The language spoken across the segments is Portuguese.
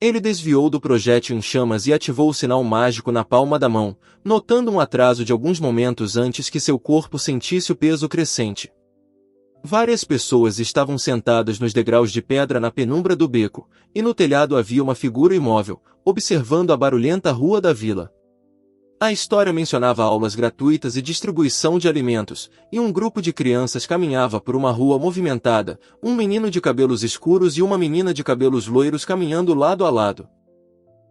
Ele desviou do projétil em chamas e ativou o sinal mágico na palma da mão, notando um atraso de alguns momentos antes que seu corpo sentisse o peso crescente. Várias pessoas estavam sentadas nos degraus de pedra na penumbra do beco, e no telhado havia uma figura imóvel, observando a barulhenta rua da vila. A história mencionava aulas gratuitas e distribuição de alimentos, e um grupo de crianças caminhava por uma rua movimentada, um menino de cabelos escuros e uma menina de cabelos loiros caminhando lado a lado.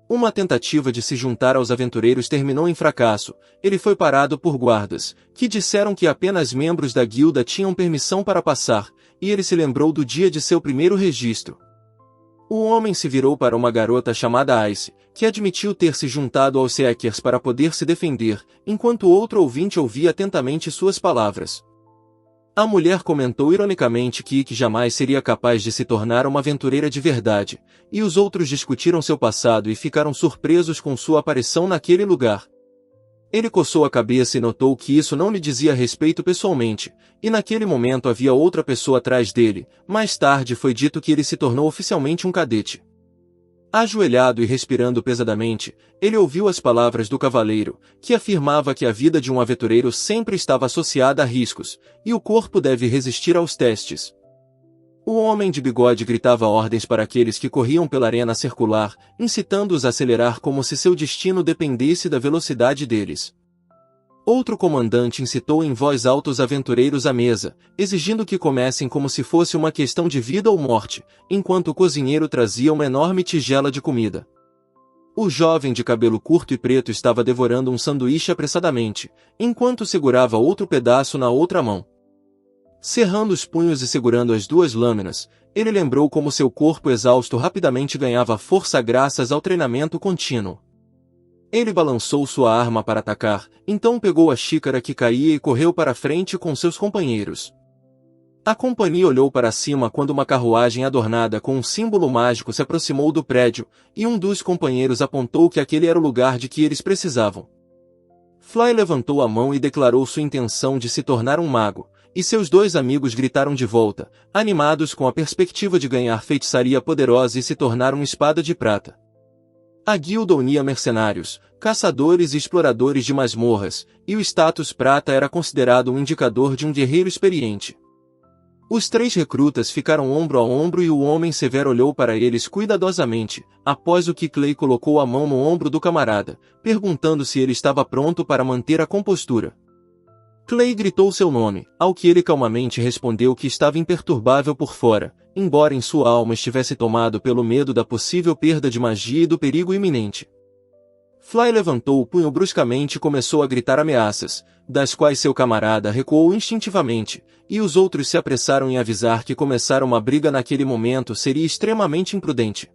Uma tentativa de se juntar aos aventureiros terminou em fracasso. Ele foi parado por guardas, que disseram que apenas membros da guilda tinham permissão para passar, e ele se lembrou do dia de seu primeiro registro. O homem se virou para uma garota chamada Ice, que admitiu ter se juntado aos Seekers para poder se defender, enquanto outro ouvinte ouvia atentamente suas palavras. A mulher comentou ironicamente que Ikki jamais seria capaz de se tornar uma aventureira de verdade, e os outros discutiram seu passado e ficaram surpresos com sua aparição naquele lugar. Ele coçou a cabeça e notou que isso não lhe dizia respeito pessoalmente, e naquele momento havia outra pessoa atrás dele. Mais tarde foi dito que ele se tornou oficialmente um cadete. Ajoelhado e respirando pesadamente, ele ouviu as palavras do cavaleiro, que afirmava que a vida de um aventureiro sempre estava associada a riscos, e o corpo deve resistir aos testes. O homem de bigode gritava ordens para aqueles que corriam pela arena circular, incitando-os a acelerar como se seu destino dependesse da velocidade deles. Outro comandante incitou em voz alta os aventureiros à mesa, exigindo que comecem como se fosse uma questão de vida ou morte, enquanto o cozinheiro trazia uma enorme tigela de comida. O jovem de cabelo curto e preto estava devorando um sanduíche apressadamente, enquanto segurava outro pedaço na outra mão. Cerrando os punhos e segurando as duas lâminas, ele lembrou como seu corpo exausto rapidamente ganhava força graças ao treinamento contínuo. Ele balançou sua arma para atacar, então pegou a xícara que caía e correu para frente com seus companheiros. A companhia olhou para cima quando uma carruagem adornada com um símbolo mágico se aproximou do prédio, e um dos companheiros apontou que aquele era o lugar de que eles precisavam. Fly levantou a mão e declarou sua intenção de se tornar um mago, e seus dois amigos gritaram de volta, animados com a perspectiva de ganhar feitiçaria poderosa e se tornar uma espada de prata. A guilda unia mercenários, caçadores e exploradores de masmorras, e o status prata era considerado um indicador de um guerreiro experiente. Os três recrutas ficaram ombro a ombro e o homem severo olhou para eles cuidadosamente, após o que Clay colocou a mão no ombro do camarada, perguntando se ele estava pronto para manter a compostura. Clay gritou seu nome, ao que ele calmamente respondeu que estava imperturbável por fora, embora em sua alma estivesse tomado pelo medo da possível perda de magia e do perigo iminente. Fly levantou o punho bruscamente e começou a gritar ameaças, das quais seu camarada recuou instintivamente, e os outros se apressaram em avisar que começar uma briga naquele momento seria extremamente imprudente.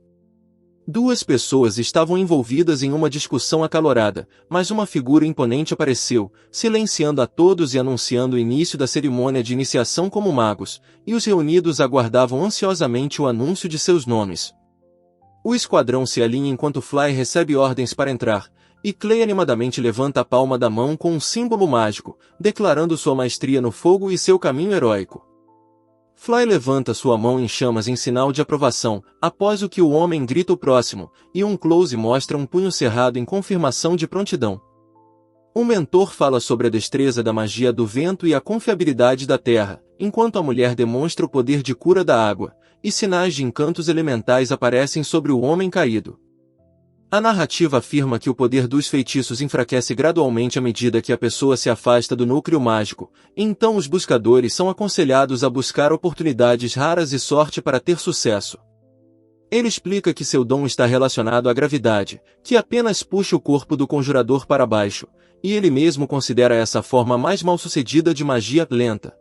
Duas pessoas estavam envolvidas em uma discussão acalorada, mas uma figura imponente apareceu, silenciando a todos e anunciando o início da cerimônia de iniciação como magos, e os reunidos aguardavam ansiosamente o anúncio de seus nomes. O esquadrão se alinha enquanto Fly recebe ordens para entrar, e Clay animadamente levanta a palma da mão com um símbolo mágico, declarando sua maestria no fogo e seu caminho heróico. Fly levanta sua mão em chamas em sinal de aprovação, após o que o homem grita o próximo, e um close mostra um punho cerrado em confirmação de prontidão. O mentor fala sobre a destreza da magia do vento e a confiabilidade da terra, enquanto a mulher demonstra o poder de cura da água, e sinais de encantos elementais aparecem sobre o homem caído. A narrativa afirma que o poder dos feitiços enfraquece gradualmente à medida que a pessoa se afasta do núcleo mágico, então os buscadores são aconselhados a buscar oportunidades raras e sorte para ter sucesso. Ele explica que seu dom está relacionado à gravidade, que apenas puxa o corpo do conjurador para baixo, e ele mesmo considera essa forma mais mal-sucedida de magia lenta.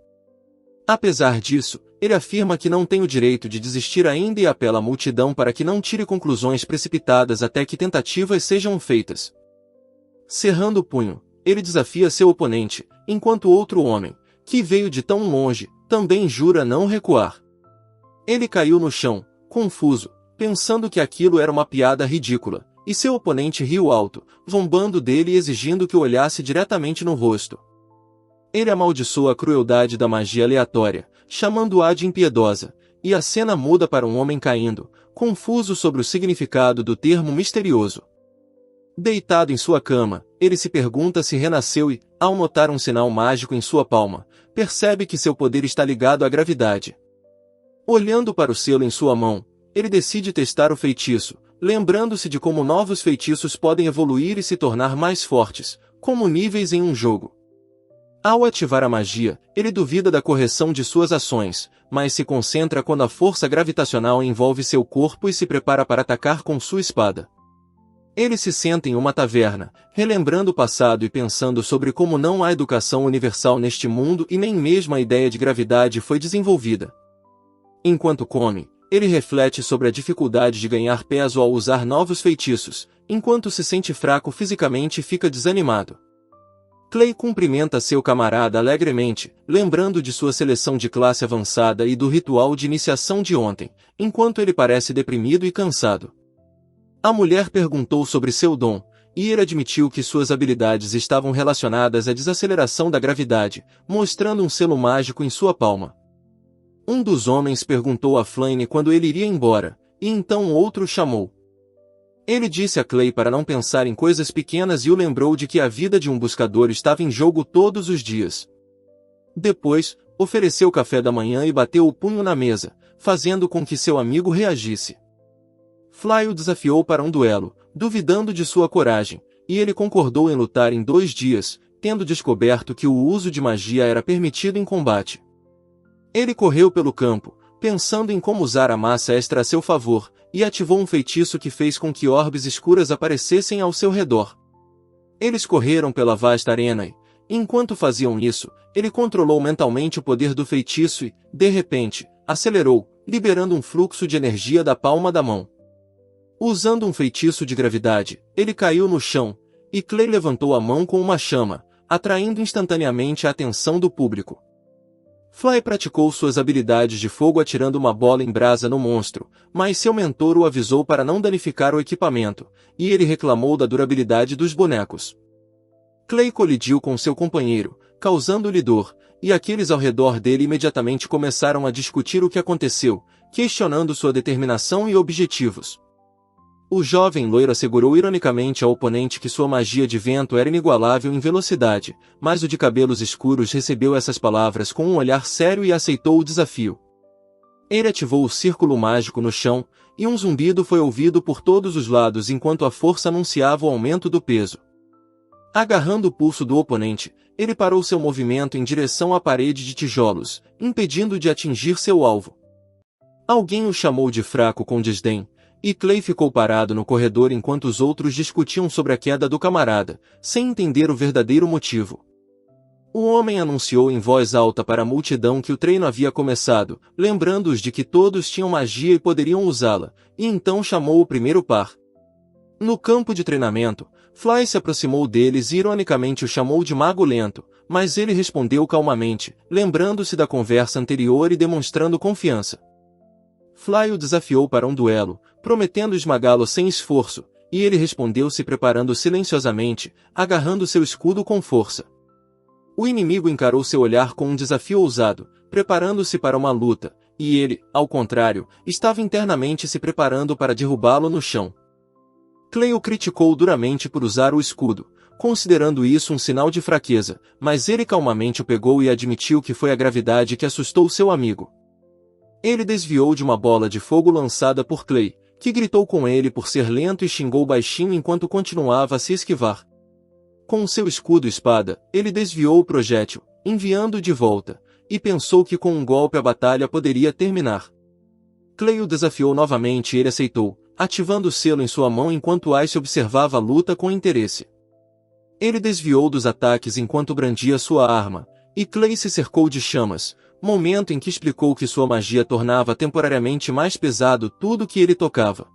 Apesar disso, ele afirma que não tem o direito de desistir ainda e apela à multidão para que não tire conclusões precipitadas até que tentativas sejam feitas. Cerrando o punho, ele desafia seu oponente, enquanto outro homem, que veio de tão longe, também jura não recuar. Ele caiu no chão, confuso, pensando que aquilo era uma piada ridícula, e seu oponente riu alto, zombando dele e exigindo que o olhasse diretamente no rosto. Ele amaldiçoa a crueldade da magia aleatória, chamando-a de impiedosa, e a cena muda para um homem caindo, confuso sobre o significado do termo misterioso. Deitado em sua cama, ele se pergunta se renasceu e, ao notar um sinal mágico em sua palma, percebe que seu poder está ligado à gravidade. Olhando para o selo em sua mão, ele decide testar o feitiço, lembrando-se de como novos feitiços podem evoluir e se tornar mais fortes, como níveis em um jogo. Ao ativar a magia, ele duvida da correção de suas ações, mas se concentra quando a força gravitacional envolve seu corpo e se prepara para atacar com sua espada. Ele se senta em uma taverna, relembrando o passado e pensando sobre como não há educação universal neste mundo e nem mesmo a ideia de gravidade foi desenvolvida. Enquanto come, ele reflete sobre a dificuldade de ganhar peso ao usar novos feitiços, enquanto se sente fraco fisicamente e fica desanimado. Clay cumprimenta seu camarada alegremente, lembrando de sua seleção de classe avançada e do ritual de iniciação de ontem, enquanto ele parece deprimido e cansado. A mulher perguntou sobre seu dom, e ele admitiu que suas habilidades estavam relacionadas à desaceleração da gravidade, mostrando um selo mágico em sua palma. Um dos homens perguntou a Flame quando ele iria embora, e então outro o chamou. Ele disse a Clay para não pensar em coisas pequenas e o lembrou de que a vida de um buscador estava em jogo todos os dias. Depois, ofereceu café da manhã e bateu o punho na mesa, fazendo com que seu amigo reagisse. Fly o desafiou para um duelo, duvidando de sua coragem, e ele concordou em lutar em 2 dias, tendo descoberto que o uso de magia era permitido em combate. Ele correu pelo campo, pensando em como usar a massa extra a seu favor, e ativou um feitiço que fez com que orbes escuras aparecessem ao seu redor. Eles correram pela vasta arena e, enquanto faziam isso, ele controlou mentalmente o poder do feitiço e, de repente, acelerou, liberando um fluxo de energia da palma da mão. Usando um feitiço de gravidade, ele caiu no chão, e Clay levantou a mão com uma chama, atraindo instantaneamente a atenção do público. Fly praticou suas habilidades de fogo atirando uma bola em brasa no monstro, mas seu mentor o avisou para não danificar o equipamento, e ele reclamou da durabilidade dos bonecos. Clay colidiu com seu companheiro, causando-lhe dor, e aqueles ao redor dele imediatamente começaram a discutir o que aconteceu, questionando sua determinação e objetivos. O jovem loiro assegurou ironicamente ao oponente que sua magia de vento era inigualável em velocidade, mas o de cabelos escuros recebeu essas palavras com um olhar sério e aceitou o desafio. Ele ativou o círculo mágico no chão, e um zumbido foi ouvido por todos os lados enquanto a força anunciava o aumento do peso. Agarrando o pulso do oponente, ele parou seu movimento em direção à parede de tijolos, impedindo de atingir seu alvo. Alguém o chamou de fraco com desdém, e Clay ficou parado no corredor enquanto os outros discutiam sobre a queda do camarada, sem entender o verdadeiro motivo. O homem anunciou em voz alta para a multidão que o treino havia começado, lembrando-os de que todos tinham magia e poderiam usá-la, e então chamou o primeiro par. No campo de treinamento, Fly se aproximou deles e ironicamente o chamou de mago lento, mas ele respondeu calmamente, lembrando-se da conversa anterior e demonstrando confiança. Fly o desafiou para um duelo, prometendo esmagá-lo sem esforço, e ele respondeu se preparando silenciosamente, agarrando seu escudo com força. O inimigo encarou seu olhar com um desafio ousado, preparando-se para uma luta, e ele, ao contrário, estava internamente se preparando para derrubá-lo no chão. Clay o criticou duramente por usar o escudo, considerando isso um sinal de fraqueza, mas ele calmamente o pegou e admitiu que foi a gravidade que assustou seu amigo. Ele desviou de uma bola de fogo lançada por Clay, que gritou com ele por ser lento e xingou baixinho enquanto continuava a se esquivar. Com seu escudo e espada, ele desviou o projétil, enviando-o de volta, e pensou que com um golpe a batalha poderia terminar. Clay o desafiou novamente e ele aceitou, ativando o selo em sua mão enquanto Ice observava a luta com interesse. Ele desviou dos ataques enquanto brandia sua arma, e Clay se cercou de chamas, momento em que explicou que sua magia tornava temporariamente mais pesado tudo que ele tocava.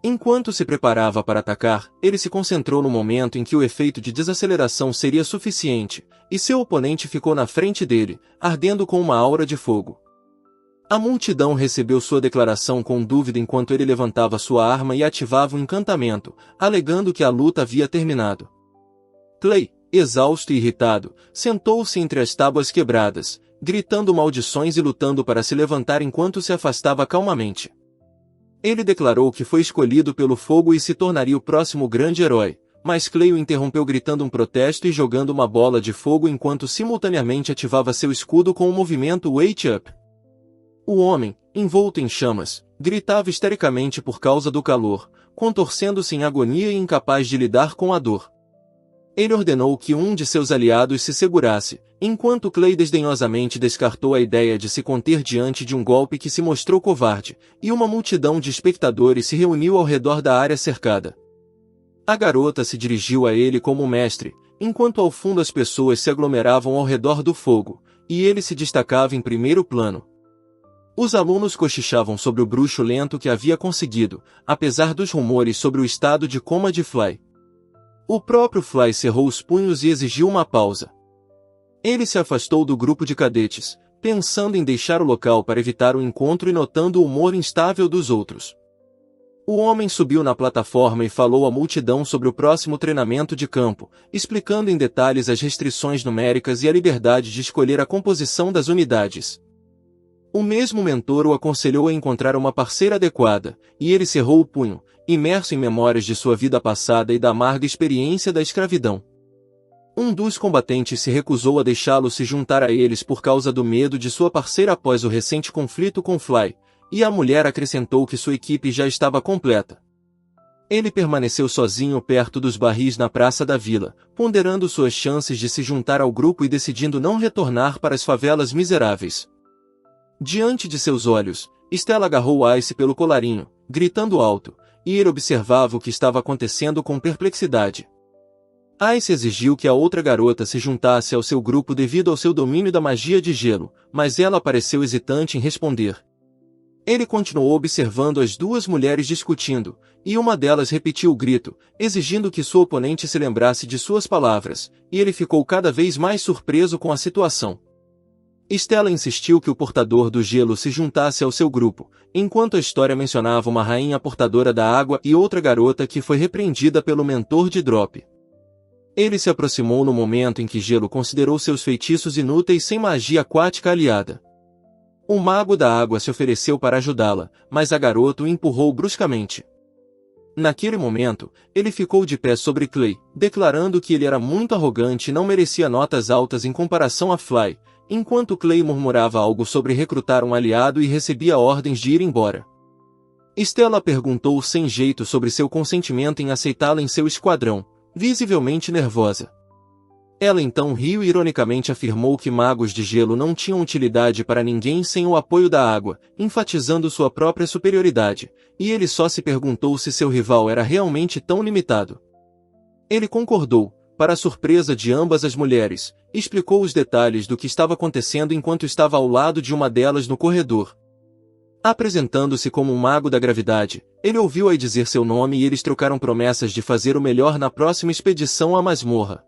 Enquanto se preparava para atacar, ele se concentrou no momento em que o efeito de desaceleração seria suficiente, e seu oponente ficou na frente dele, ardendo com uma aura de fogo. A multidão recebeu sua declaração com dúvida enquanto ele levantava sua arma e ativava um encantamento, alegando que a luta havia terminado. Clay, exausto e irritado, sentou-se entre as tábuas quebradas, gritando maldições e lutando para se levantar enquanto se afastava calmamente. Ele declarou que foi escolhido pelo fogo e se tornaria o próximo grande herói, mas Clay o interrompeu gritando um protesto e jogando uma bola de fogo enquanto simultaneamente ativava seu escudo com o movimento Wake Up. O homem, envolto em chamas, gritava histericamente por causa do calor, contorcendo-se em agonia e incapaz de lidar com a dor. Ele ordenou que um de seus aliados se segurasse, enquanto Clay desdenhosamente descartou a ideia de se conter diante de um golpe que se mostrou covarde, e uma multidão de espectadores se reuniu ao redor da área cercada. A garota se dirigiu a ele como mestre, enquanto ao fundo as pessoas se aglomeravam ao redor do fogo, e ele se destacava em primeiro plano. Os alunos cochichavam sobre o bruxo lento que havia conseguido, apesar dos rumores sobre o estado de coma de Fly. O próprio Fly cerrou os punhos e exigiu uma pausa. Ele se afastou do grupo de cadetes, pensando em deixar o local para evitar o encontro e notando o humor instável dos outros. O homem subiu na plataforma e falou à multidão sobre o próximo treinamento de campo, explicando em detalhes as restrições numéricas e a liberdade de escolher a composição das unidades. O mesmo mentor o aconselhou a encontrar uma parceira adequada, e ele cerrou o punho, imerso em memórias de sua vida passada e da amarga experiência da escravidão. Um dos combatentes se recusou a deixá-lo se juntar a eles por causa do medo de sua parceira após o recente conflito com Fly, e a mulher acrescentou que sua equipe já estava completa. Ele permaneceu sozinho perto dos barris na praça da vila, ponderando suas chances de se juntar ao grupo e decidindo não retornar para as favelas miseráveis. Diante de seus olhos, Stella agarrou Ice pelo colarinho, gritando alto, e ele observava o que estava acontecendo com perplexidade. Ice exigiu que a outra garota se juntasse ao seu grupo devido ao seu domínio da magia de gelo, mas ela pareceu hesitante em responder. Ele continuou observando as duas mulheres discutindo, e uma delas repetiu o grito, exigindo que sua oponente se lembrasse de suas palavras, e ele ficou cada vez mais surpreso com a situação. Stella insistiu que o portador do gelo se juntasse ao seu grupo, enquanto a história mencionava uma rainha portadora da água e outra garota que foi repreendida pelo mentor de Drop. Ele se aproximou no momento em que Gelo considerou seus feitiços inúteis sem magia aquática aliada. O mago da água se ofereceu para ajudá-la, mas a garota o empurrou bruscamente. Naquele momento, ele ficou de pé sobre Clay, declarando que ele era muito arrogante e não merecia notas altas em comparação a Fly, enquanto Clay murmurava algo sobre recrutar um aliado e recebia ordens de ir embora. Stella perguntou sem jeito sobre seu consentimento em aceitá-la em seu esquadrão, visivelmente nervosa. Ela então riu e ironicamente afirmou que magos de gelo não tinham utilidade para ninguém sem o apoio da água, enfatizando sua própria superioridade, e ele só se perguntou se seu rival era realmente tão limitado. Ele concordou, para a surpresa de ambas as mulheres, explicou os detalhes do que estava acontecendo enquanto estava ao lado de uma delas no corredor. Apresentando-se como um mago da gravidade, ele ouviu-a dizer seu nome e eles trocaram promessas de fazer o melhor na próxima expedição à masmorra.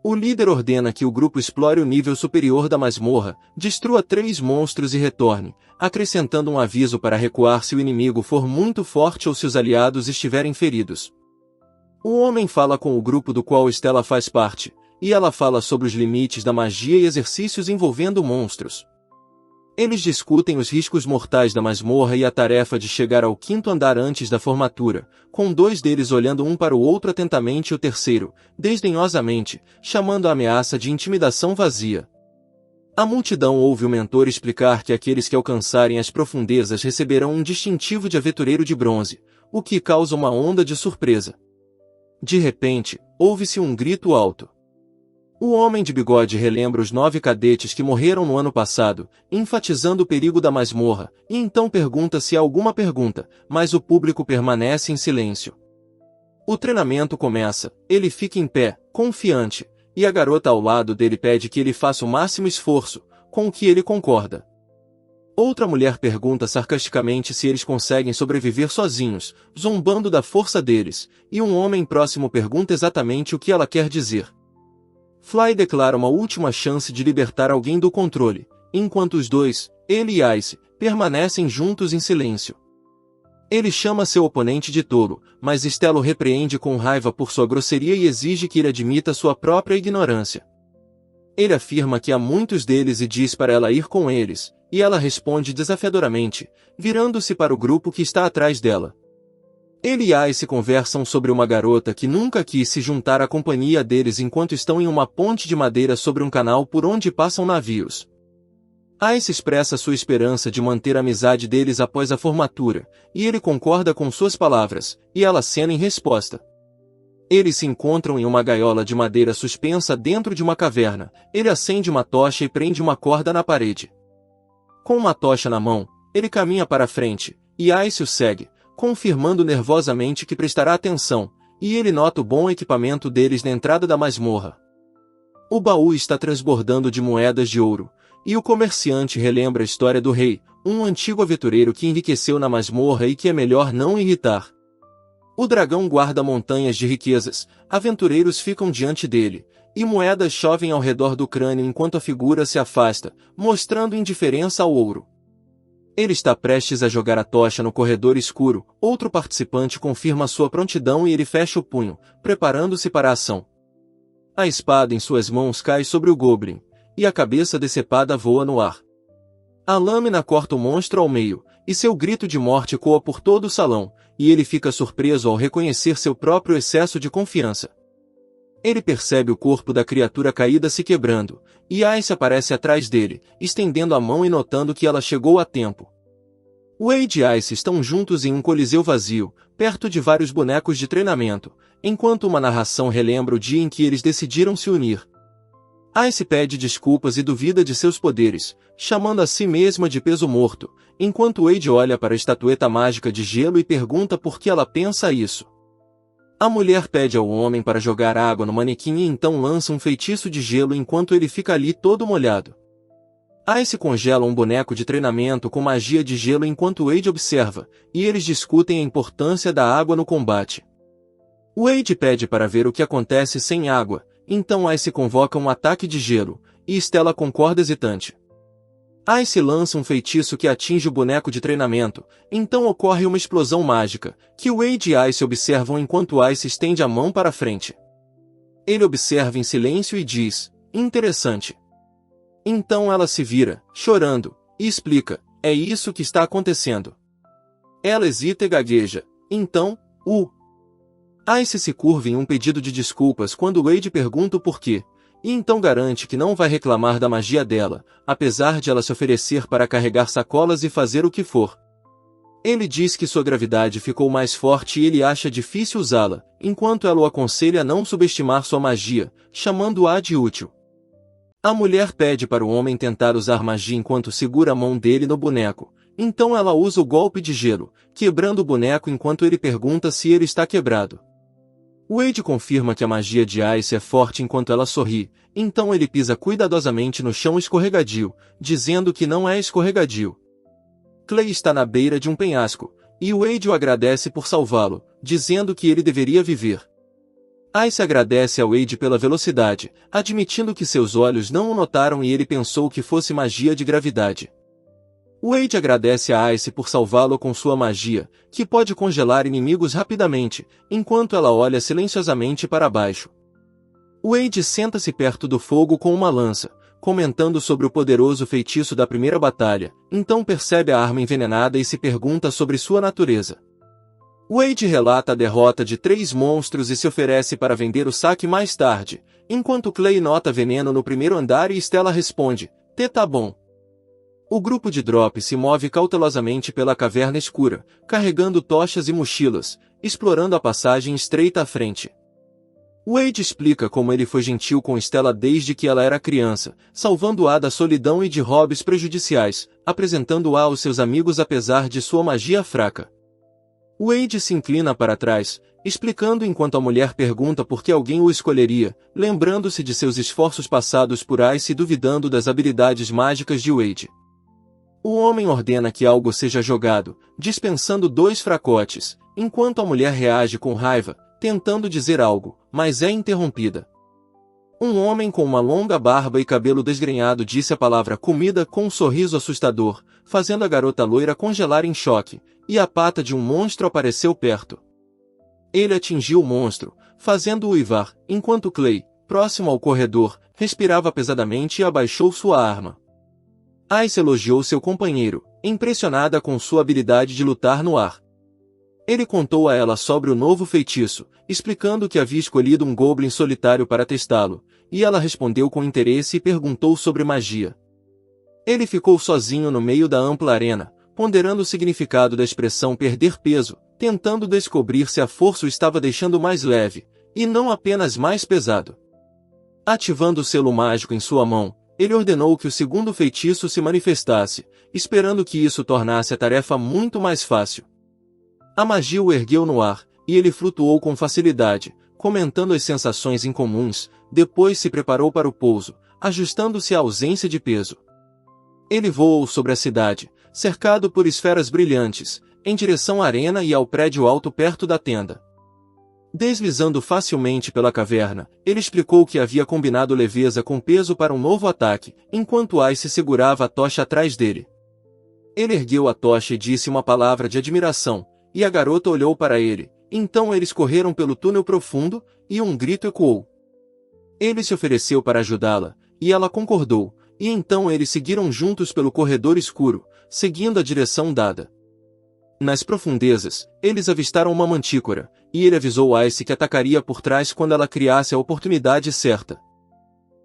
O líder ordena que o grupo explore o nível superior da masmorra, destrua 3 monstros e retorne, acrescentando um aviso para recuar se o inimigo for muito forte ou se os aliados estiverem feridos. O homem fala com o grupo do qual Stella faz parte, e ela fala sobre os limites da magia e exercícios envolvendo monstros. Eles discutem os riscos mortais da masmorra e a tarefa de chegar ao 5º andar antes da formatura, com 2 deles olhando um para o outro atentamente e o terceiro, desdenhosamente, chamando a ameaça de intimidação vazia. A multidão ouve o mentor explicar que aqueles que alcançarem as profundezas receberão um distintivo de aventureiro de bronze, o que causa uma onda de surpresa. De repente, ouve-se um grito alto. O homem de bigode relembra os 9 cadetes que morreram no ano passado, enfatizando o perigo da masmorra, e então pergunta se há alguma pergunta, mas o público permanece em silêncio. O treinamento começa, ele fica em pé, confiante, e a garota ao lado dele pede que ele faça o máximo esforço, com o que ele concorda. Outra mulher pergunta sarcasticamente se eles conseguem sobreviver sozinhos, zombando da força deles, e um homem próximo pergunta exatamente o que ela quer dizer. Fly declara uma última chance de libertar alguém do controle, enquanto os dois, ele e Ice, permanecem juntos em silêncio. Ele chama seu oponente de tolo, mas Stella o repreende com raiva por sua grosseria e exige que ele admita sua própria ignorância. Ele afirma que há muitos deles e diz para ela ir com eles, e ela responde desafiadoramente, virando-se para o grupo que está atrás dela. Ele e Ice conversam sobre uma garota que nunca quis se juntar à companhia deles enquanto estão em uma ponte de madeira sobre um canal por onde passam navios. Ice expressa sua esperança de manter a amizade deles após a formatura, e ele concorda com suas palavras, e ela acena em resposta. Eles se encontram em uma gaiola de madeira suspensa dentro de uma caverna. Ele acende uma tocha e prende uma corda na parede. Com uma tocha na mão, ele caminha para a frente, e Ice o segue, confirmando nervosamente que prestará atenção, e ele nota o bom equipamento deles na entrada da masmorra. O baú está transbordando de moedas de ouro, e o comerciante relembra a história do rei, um antigo aventureiro que enriqueceu na masmorra e que é melhor não irritar. O dragão guarda montanhas de riquezas, aventureiros ficam diante dele, e moedas chovem ao redor do crânio enquanto a figura se afasta, mostrando indiferença ao ouro. Ele está prestes a jogar a tocha no corredor escuro, outro participante confirma sua prontidão e ele fecha o punho, preparando-se para a ação. A espada em suas mãos cai sobre o Goblin, e a cabeça decepada voa no ar. A lâmina corta o monstro ao meio, e seu grito de morte ecoa por todo o salão, e ele fica surpreso ao reconhecer seu próprio excesso de confiança. Ele percebe o corpo da criatura caída se quebrando, e Ice aparece atrás dele, estendendo a mão e notando que ela chegou a tempo. Wade e Ice estão juntos em um coliseu vazio, perto de vários bonecos de treinamento, enquanto uma narração relembra o dia em que eles decidiram se unir. Ice pede desculpas e duvida de seus poderes, chamando a si mesma de peso morto, enquanto Wade olha para a estatueta mágica de gelo e pergunta por que ela pensa isso. A mulher pede ao homem para jogar água no manequim e então lança um feitiço de gelo enquanto ele fica ali todo molhado. Ice congela um boneco de treinamento com magia de gelo enquanto Wade observa, e eles discutem a importância da água no combate. Wade pede para ver o que acontece sem água, então Ice convoca um ataque de gelo, e Stella concorda hesitante. Ice lança um feitiço que atinge o boneco de treinamento, então ocorre uma explosão mágica, que Wade e Ice observam enquanto Ice estende a mão para frente. Ele observa em silêncio e diz, interessante. Então ela se vira, chorando, e explica, é isso que está acontecendo. Ela hesita e gagueja, então, Ice se curva em um pedido de desculpas quando Wade pergunta o porquê, e então garante que não vai reclamar da magia dela, apesar de ela se oferecer para carregar sacolas e fazer o que for. Ele diz que sua gravidade ficou mais forte e ele acha difícil usá-la, enquanto ela o aconselha a não subestimar sua magia, chamando-a de útil. A mulher pede para o homem tentar usar magia enquanto segura a mão dele no boneco, então ela usa o golpe de gelo, quebrando o boneco enquanto ele pergunta se ele está quebrado. Wade confirma que a magia de Ice é forte enquanto ela sorri, então ele pisa cuidadosamente no chão escorregadio, dizendo que não é escorregadio. Clay está na beira de um penhasco, e Wade o agradece por salvá-lo, dizendo que ele deveria viver. Ice agradece a Wade pela velocidade, admitindo que seus olhos não o notaram e ele pensou que fosse magia de gravidade. Wade agradece a Ice por salvá-lo com sua magia, que pode congelar inimigos rapidamente, enquanto ela olha silenciosamente para baixo. Wade senta-se perto do fogo com uma lança, comentando sobre o poderoso feitiço da primeira batalha, então percebe a arma envenenada e se pergunta sobre sua natureza. Wade relata a derrota de 3 monstros e se oferece para vender o saque mais tarde, enquanto Clay nota veneno no primeiro andar e Stella responde, tá bom. O grupo de Drop se move cautelosamente pela caverna escura, carregando tochas e mochilas, explorando a passagem estreita à frente. Wade explica como ele foi gentil com Stella desde que ela era criança, salvando-a da solidão e de hobbies prejudiciais, apresentando-a aos seus amigos apesar de sua magia fraca. Wade se inclina para trás, explicando enquanto a mulher pergunta por que alguém o escolheria, lembrando-se de seus esforços passados por Ice e duvidando das habilidades mágicas de Wade. O homem ordena que algo seja jogado, dispensando 2 fracotes, enquanto a mulher reage com raiva, tentando dizer algo, mas é interrompida. Um homem com uma longa barba e cabelo desgrenhado disse a palavra comida com um sorriso assustador, fazendo a garota loira congelar em choque, e a pata de um monstro apareceu perto. Ele atingiu o monstro, fazendo-o uivar, enquanto Clay, próximo ao corredor, respirava pesadamente e abaixou sua arma. Ice elogiou seu companheiro, impressionada com sua habilidade de lutar no ar. Ele contou a ela sobre o novo feitiço, explicando que havia escolhido um goblin solitário para testá-lo, e ela respondeu com interesse e perguntou sobre magia. Ele ficou sozinho no meio da ampla arena, ponderando o significado da expressão perder peso, tentando descobrir se a força o estava deixando mais leve, e não apenas mais pesado. Ativando o selo mágico em sua mão, ele ordenou que o segundo feitiço se manifestasse, esperando que isso tornasse a tarefa muito mais fácil. A magia o ergueu no ar, e ele flutuou com facilidade, comentando as sensações incomuns, depois se preparou para o pouso, ajustando-se à ausência de peso. Ele voou sobre a cidade, cercado por esferas brilhantes, em direção à arena e ao prédio alto perto da tenda. Deslizando facilmente pela caverna, ele explicou que havia combinado leveza com peso para um novo ataque, enquanto Ice segurava a tocha atrás dele. Ele ergueu a tocha e disse uma palavra de admiração, e a garota olhou para ele. Então eles correram pelo túnel profundo, e um grito ecoou. Ele se ofereceu para ajudá-la, e ela concordou, e então eles seguiram juntos pelo corredor escuro, seguindo a direção dada. Nas profundezas, eles avistaram uma mantícora, e ele avisou Ice que atacaria por trás quando ela criasse a oportunidade certa.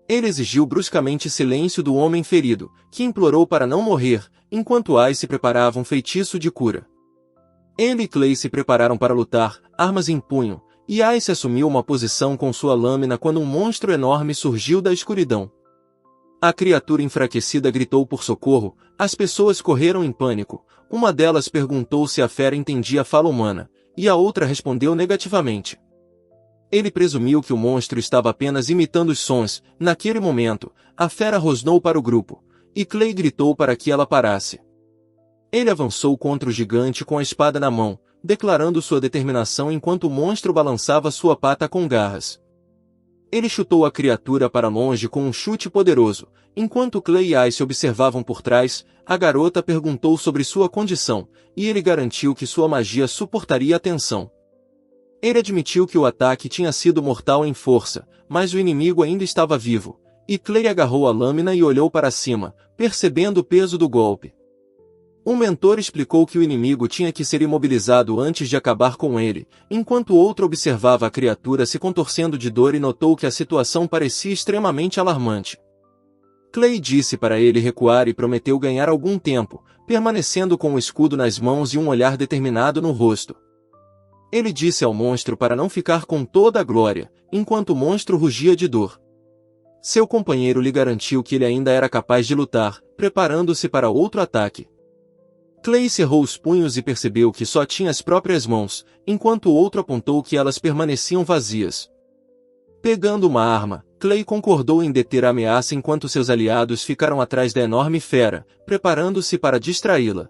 Ele exigiu bruscamente silêncio do homem ferido, que implorou para não morrer, enquanto Ice preparava um feitiço de cura. Ele e Clay se prepararam para lutar, armas em punho, e Ice assumiu uma posição com sua lâmina quando um monstro enorme surgiu da escuridão. A criatura enfraquecida gritou por socorro, as pessoas correram em pânico, uma delas perguntou se a fera entendia a fala humana, e a outra respondeu negativamente. Ele presumiu que o monstro estava apenas imitando os sons. Naquele momento, a fera rosnou para o grupo, e Clay gritou para que ela parasse. Ele avançou contra o gigante com a espada na mão, declarando sua determinação enquanto o monstro balançava sua pata com garras. Ele chutou a criatura para longe com um chute poderoso. Enquanto Clay e Ice observavam por trás, a garota perguntou sobre sua condição, e ele garantiu que sua magia suportaria a tensão. Ele admitiu que o ataque tinha sido mortal em força, mas o inimigo ainda estava vivo, e Clay agarrou a lâmina e olhou para cima, percebendo o peso do golpe. Um mentor explicou que o inimigo tinha que ser imobilizado antes de acabar com ele, enquanto outro observava a criatura se contorcendo de dor e notou que a situação parecia extremamente alarmante. Clay disse para ele recuar e prometeu ganhar algum tempo, permanecendo com o escudo nas mãos e um olhar determinado no rosto. Ele disse ao monstro para não ficar com toda a glória, enquanto o monstro rugia de dor. Seu companheiro lhe garantiu que ele ainda era capaz de lutar, preparando-se para outro ataque. Clay cerrou os punhos e percebeu que só tinha as próprias mãos, enquanto o outro apontou que elas permaneciam vazias. Pegando uma arma, Clay concordou em deter a ameaça enquanto seus aliados ficaram atrás da enorme fera, preparando-se para distraí-la.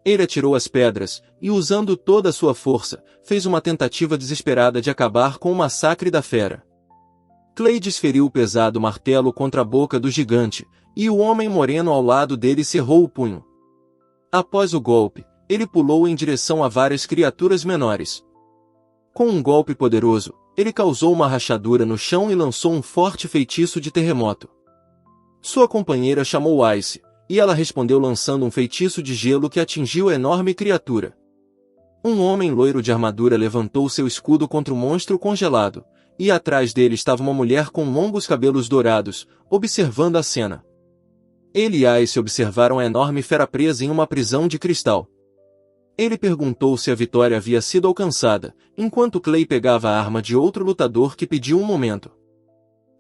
Ele atirou as pedras, e usando toda a sua força, fez uma tentativa desesperada de acabar com o massacre da fera. Clay desferiu o pesado martelo contra a boca do gigante, e o homem moreno ao lado dele cerrou o punho. Após o golpe, ele pulou em direção a várias criaturas menores. Com um golpe poderoso, ele causou uma rachadura no chão e lançou um forte feitiço de terremoto. Sua companheira chamou Ice, e ela respondeu lançando um feitiço de gelo que atingiu a enorme criatura. Um homem loiro de armadura levantou seu escudo contra o monstro congelado, e atrás dele estava uma mulher com longos cabelos dourados, observando a cena. Ele e Ice observaram a enorme fera presa em uma prisão de cristal. Ele perguntou se a vitória havia sido alcançada, enquanto Clay pegava a arma de outro lutador que pediu um momento.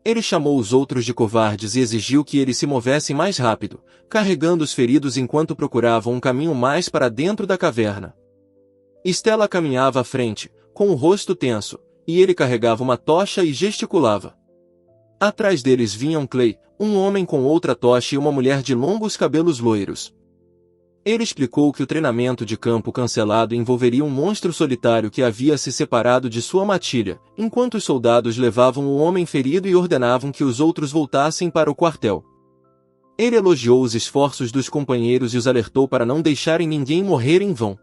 Ele chamou os outros de covardes e exigiu que eles se movessem mais rápido, carregando os feridos enquanto procuravam um caminho mais para dentro da caverna. Stella caminhava à frente, com o rosto tenso, e ele carregava uma tocha e gesticulava. Atrás deles vinham Clay, um homem com outra tocha e uma mulher de longos cabelos loiros. Ele explicou que o treinamento de campo cancelado envolveria um monstro solitário que havia se separado de sua matilha, enquanto os soldados levavam o homem ferido e ordenavam que os outros voltassem para o quartel. Ele elogiou os esforços dos companheiros e os alertou para não deixarem ninguém morrer em vão.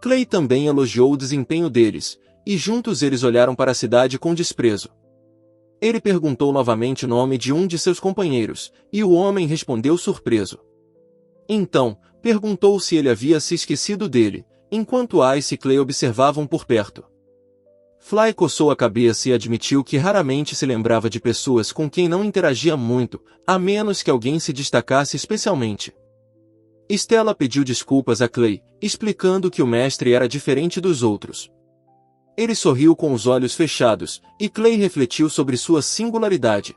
Clay também elogiou o desempenho deles, e juntos eles olharam para a cidade com desprezo. Ele perguntou novamente o nome de um de seus companheiros, e o homem respondeu surpreso. Então, perguntou se ele havia se esquecido dele, enquanto Ice e Clay observavam por perto. Fly coçou a cabeça e admitiu que raramente se lembrava de pessoas com quem não interagia muito, a menos que alguém se destacasse especialmente. Stella pediu desculpas a Clay, explicando que o mestre era diferente dos outros. Ele sorriu com os olhos fechados, e Clay refletiu sobre sua singularidade.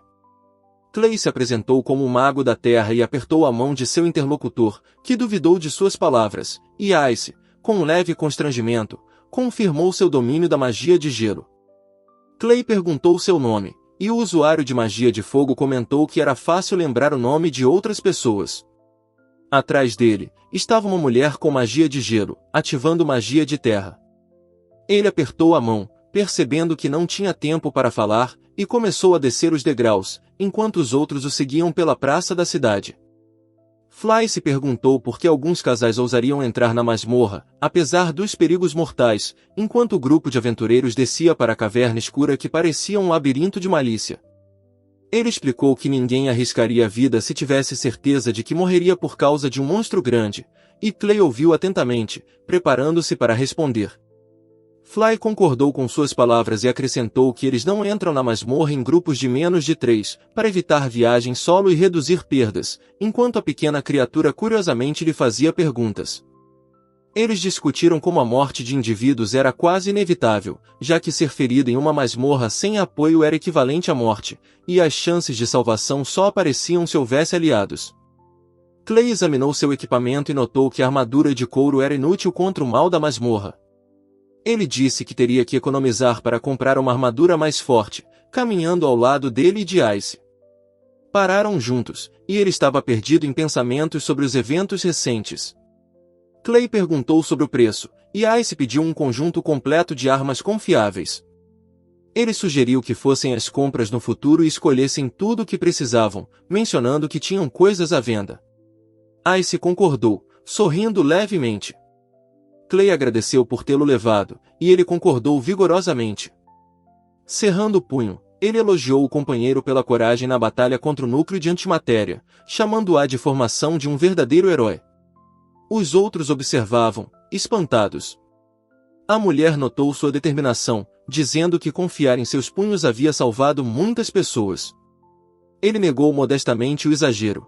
Clay se apresentou como o mago da terra e apertou a mão de seu interlocutor, que duvidou de suas palavras, e Ice, com um leve constrangimento, confirmou seu domínio da magia de gelo. Clay perguntou seu nome, e o usuário de magia de fogo comentou que era fácil lembrar o nome de outras pessoas. Atrás dele, estava uma mulher com magia de gelo, ativando magia de terra. Ele apertou a mão, percebendo que não tinha tempo para falar, e começou a descer os degraus, enquanto os outros o seguiam pela praça da cidade. Fly se perguntou por que alguns casais ousariam entrar na masmorra, apesar dos perigos mortais, enquanto o grupo de aventureiros descia para a caverna escura que parecia um labirinto de malícia. Ele explicou que ninguém arriscaria a vida se tivesse certeza de que morreria por causa de um monstro grande, e Clay ouviu atentamente, preparando-se para responder. Fly concordou com suas palavras e acrescentou que eles não entram na masmorra em grupos de menos de 3, para evitar viagem solo e reduzir perdas, enquanto a pequena criatura curiosamente lhe fazia perguntas. Eles discutiram como a morte de indivíduos era quase inevitável, já que ser ferido em uma masmorra sem apoio era equivalente à morte, e as chances de salvação só apareciam se houvesse aliados. Clay examinou seu equipamento e notou que a armadura de couro era inútil contra o mal da masmorra. Ele disse que teria que economizar para comprar uma armadura mais forte, caminhando ao lado dele e de Ice. Pararam juntos, e ele estava perdido em pensamentos sobre os eventos recentes. Clay perguntou sobre o preço, e Ice pediu um conjunto completo de armas confiáveis. Ele sugeriu que fossem às compras no futuro e escolhessem tudo o que precisavam, mencionando que tinham coisas à venda. Ice concordou, sorrindo levemente. Clay agradeceu por tê-lo levado, e ele concordou vigorosamente. Cerrando o punho, ele elogiou o companheiro pela coragem na batalha contra o núcleo de antimatéria, chamando-a de formação de um verdadeiro herói. Os outros observavam, espantados. A mulher notou sua determinação, dizendo que confiar em seus punhos havia salvado muitas pessoas. Ele negou modestamente o exagero.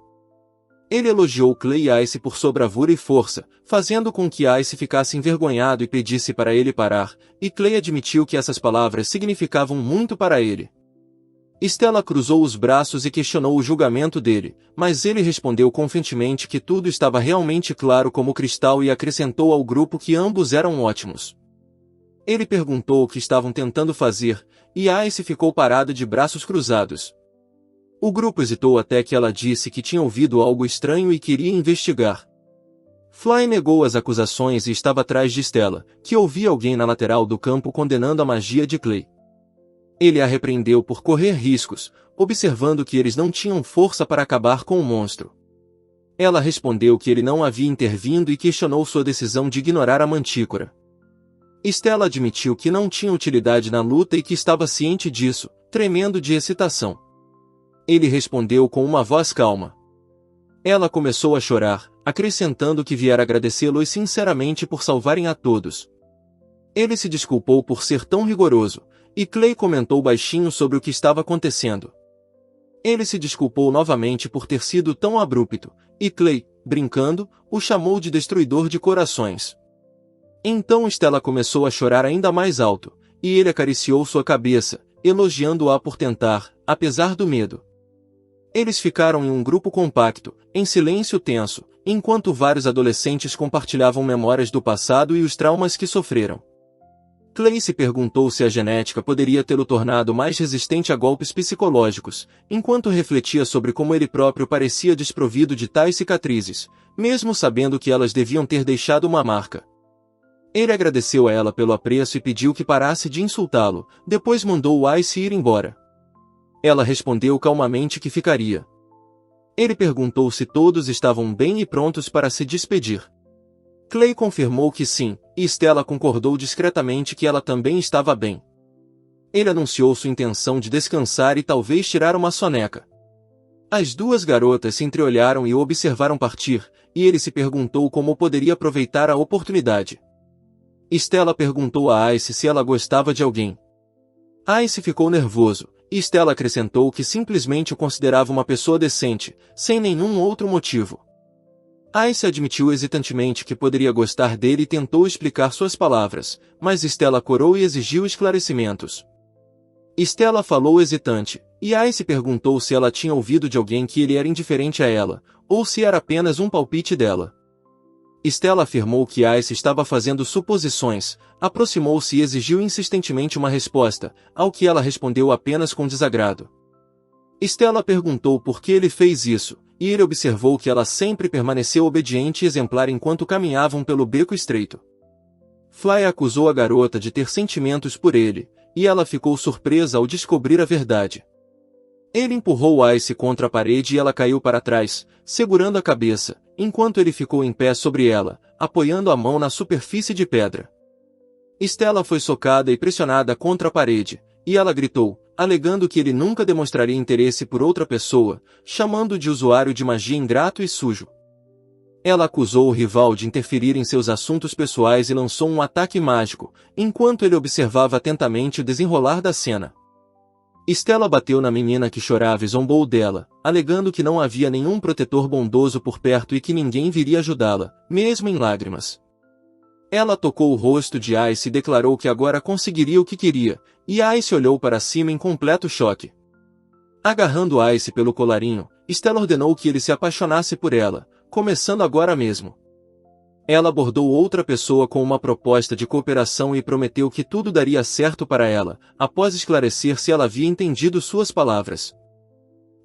Ele elogiou Clay e Ice por sua bravura e força, fazendo com que Ice ficasse envergonhado e pedisse para ele parar, e Clay admitiu que essas palavras significavam muito para ele. Stella cruzou os braços e questionou o julgamento dele, mas ele respondeu confiantemente que tudo estava realmente claro como cristal e acrescentou ao grupo que ambos eram ótimos. Ele perguntou o que estavam tentando fazer, e Ice ficou parado de braços cruzados. O grupo hesitou até que ela disse que tinha ouvido algo estranho e queria investigar. Fly negou as acusações e estava atrás de Stella, que ouvia alguém na lateral do campo condenando a magia de Clay. Ele a repreendeu por correr riscos, observando que eles não tinham força para acabar com o monstro. Ela respondeu que ele não havia intervindo e questionou sua decisão de ignorar a mantícora. Stella admitiu que não tinha utilidade na luta e que estava ciente disso, tremendo de excitação. Ele respondeu com uma voz calma. Ela começou a chorar, acrescentando que viera agradecê-los sinceramente por salvarem a todos. Ele se desculpou por ser tão rigoroso, e Clay comentou baixinho sobre o que estava acontecendo. Ele se desculpou novamente por ter sido tão abrupto, e Clay, brincando, o chamou de destruidor de corações. Então Stella começou a chorar ainda mais alto, e ele acariciou sua cabeça, elogiando-a por tentar, apesar do medo. Eles ficaram em um grupo compacto, em silêncio tenso, enquanto vários adolescentes compartilhavam memórias do passado e os traumas que sofreram. Clay se perguntou se a genética poderia tê-lo tornado mais resistente a golpes psicológicos, enquanto refletia sobre como ele próprio parecia desprovido de tais cicatrizes, mesmo sabendo que elas deviam ter deixado uma marca. Ele agradeceu a ela pelo apreço e pediu que parasse de insultá-lo, depois mandou o Ice ir embora. Ela respondeu calmamente que ficaria. Ele perguntou se todos estavam bem e prontos para se despedir. Clay confirmou que sim, e Stella concordou discretamente que ela também estava bem. Ele anunciou sua intenção de descansar e talvez tirar uma soneca. As duas garotas se entreolharam e o observaram partir, e ele se perguntou como poderia aproveitar a oportunidade. Stella perguntou a Ice se ela gostava de alguém. Ice ficou nervoso, e Stella acrescentou que simplesmente o considerava uma pessoa decente, sem nenhum outro motivo. Ice admitiu hesitantemente que poderia gostar dele e tentou explicar suas palavras, mas Stella corou e exigiu esclarecimentos. Stella falou hesitante, e Ice perguntou se ela tinha ouvido de alguém que ele era indiferente a ela, ou se era apenas um palpite dela. Stella afirmou que Ice estava fazendo suposições, aproximou-se e exigiu insistentemente uma resposta, ao que ela respondeu apenas com desagrado. Stella perguntou por que ele fez isso, e ele observou que ela sempre permaneceu obediente e exemplar enquanto caminhavam pelo beco estreito. Fly acusou a garota de ter sentimentos por ele, e ela ficou surpresa ao descobrir a verdade. Ele empurrou Ice contra a parede e ela caiu para trás, segurando a cabeça, enquanto ele ficou em pé sobre ela, apoiando a mão na superfície de pedra. Stella foi socada e pressionada contra a parede, e ela gritou, alegando que ele nunca demonstraria interesse por outra pessoa, chamando de usuário de magia ingrato e sujo. Ela acusou o rival de interferir em seus assuntos pessoais e lançou um ataque mágico, enquanto ele observava atentamente o desenrolar da cena. Stella bateu na menina que chorava e zombou dela, alegando que não havia nenhum protetor bondoso por perto e que ninguém viria ajudá-la, mesmo em lágrimas. Ela tocou o rosto de Ice e declarou que agora conseguiria o que queria, e Ice olhou para cima em completo choque. Agarrando Ice pelo colarinho, Stella ordenou que ele se apaixonasse por ela, começando agora mesmo. Ela abordou outra pessoa com uma proposta de cooperação e prometeu que tudo daria certo para ela, após esclarecer se ela havia entendido suas palavras.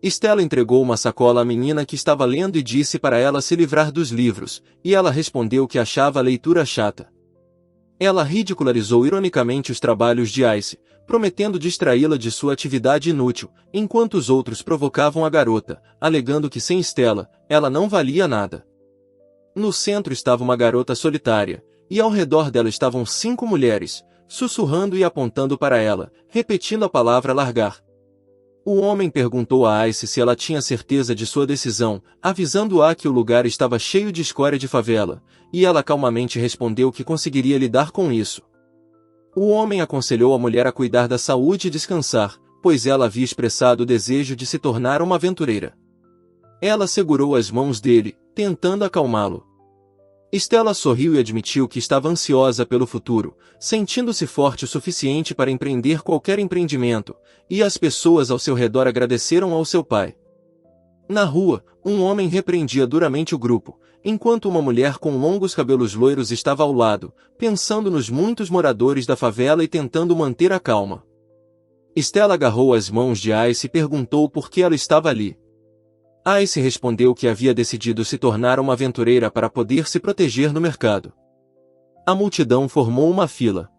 Stella entregou uma sacola à menina que estava lendo e disse para ela se livrar dos livros, e ela respondeu que achava a leitura chata. Ela ridicularizou ironicamente os trabalhos de Ice, prometendo distraí-la de sua atividade inútil, enquanto os outros provocavam a garota, alegando que sem Stella, ela não valia nada. No centro estava uma garota solitária, e ao redor dela estavam 5 mulheres, sussurrando e apontando para ela, repetindo a palavra largar. O homem perguntou a Ice se ela tinha certeza de sua decisão, avisando-a que o lugar estava cheio de escória de favela, e ela calmamente respondeu que conseguiria lidar com isso. O homem aconselhou a mulher a cuidar da saúde e descansar, pois ela havia expressado o desejo de se tornar uma aventureira. Ela segurou as mãos dele, tentando acalmá-lo. Stella sorriu e admitiu que estava ansiosa pelo futuro, sentindo-se forte o suficiente para empreender qualquer empreendimento, e as pessoas ao seu redor agradeceram ao seu pai. Na rua, um homem repreendia duramente o grupo, enquanto uma mulher com longos cabelos loiros estava ao lado, pensando nos muitos moradores da favela e tentando manter a calma. Stella agarrou as mãos de Ice e perguntou por que ela estava ali. Ice respondeu que havia decidido se tornar uma aventureira para poder se proteger no mercado. A multidão formou uma fila.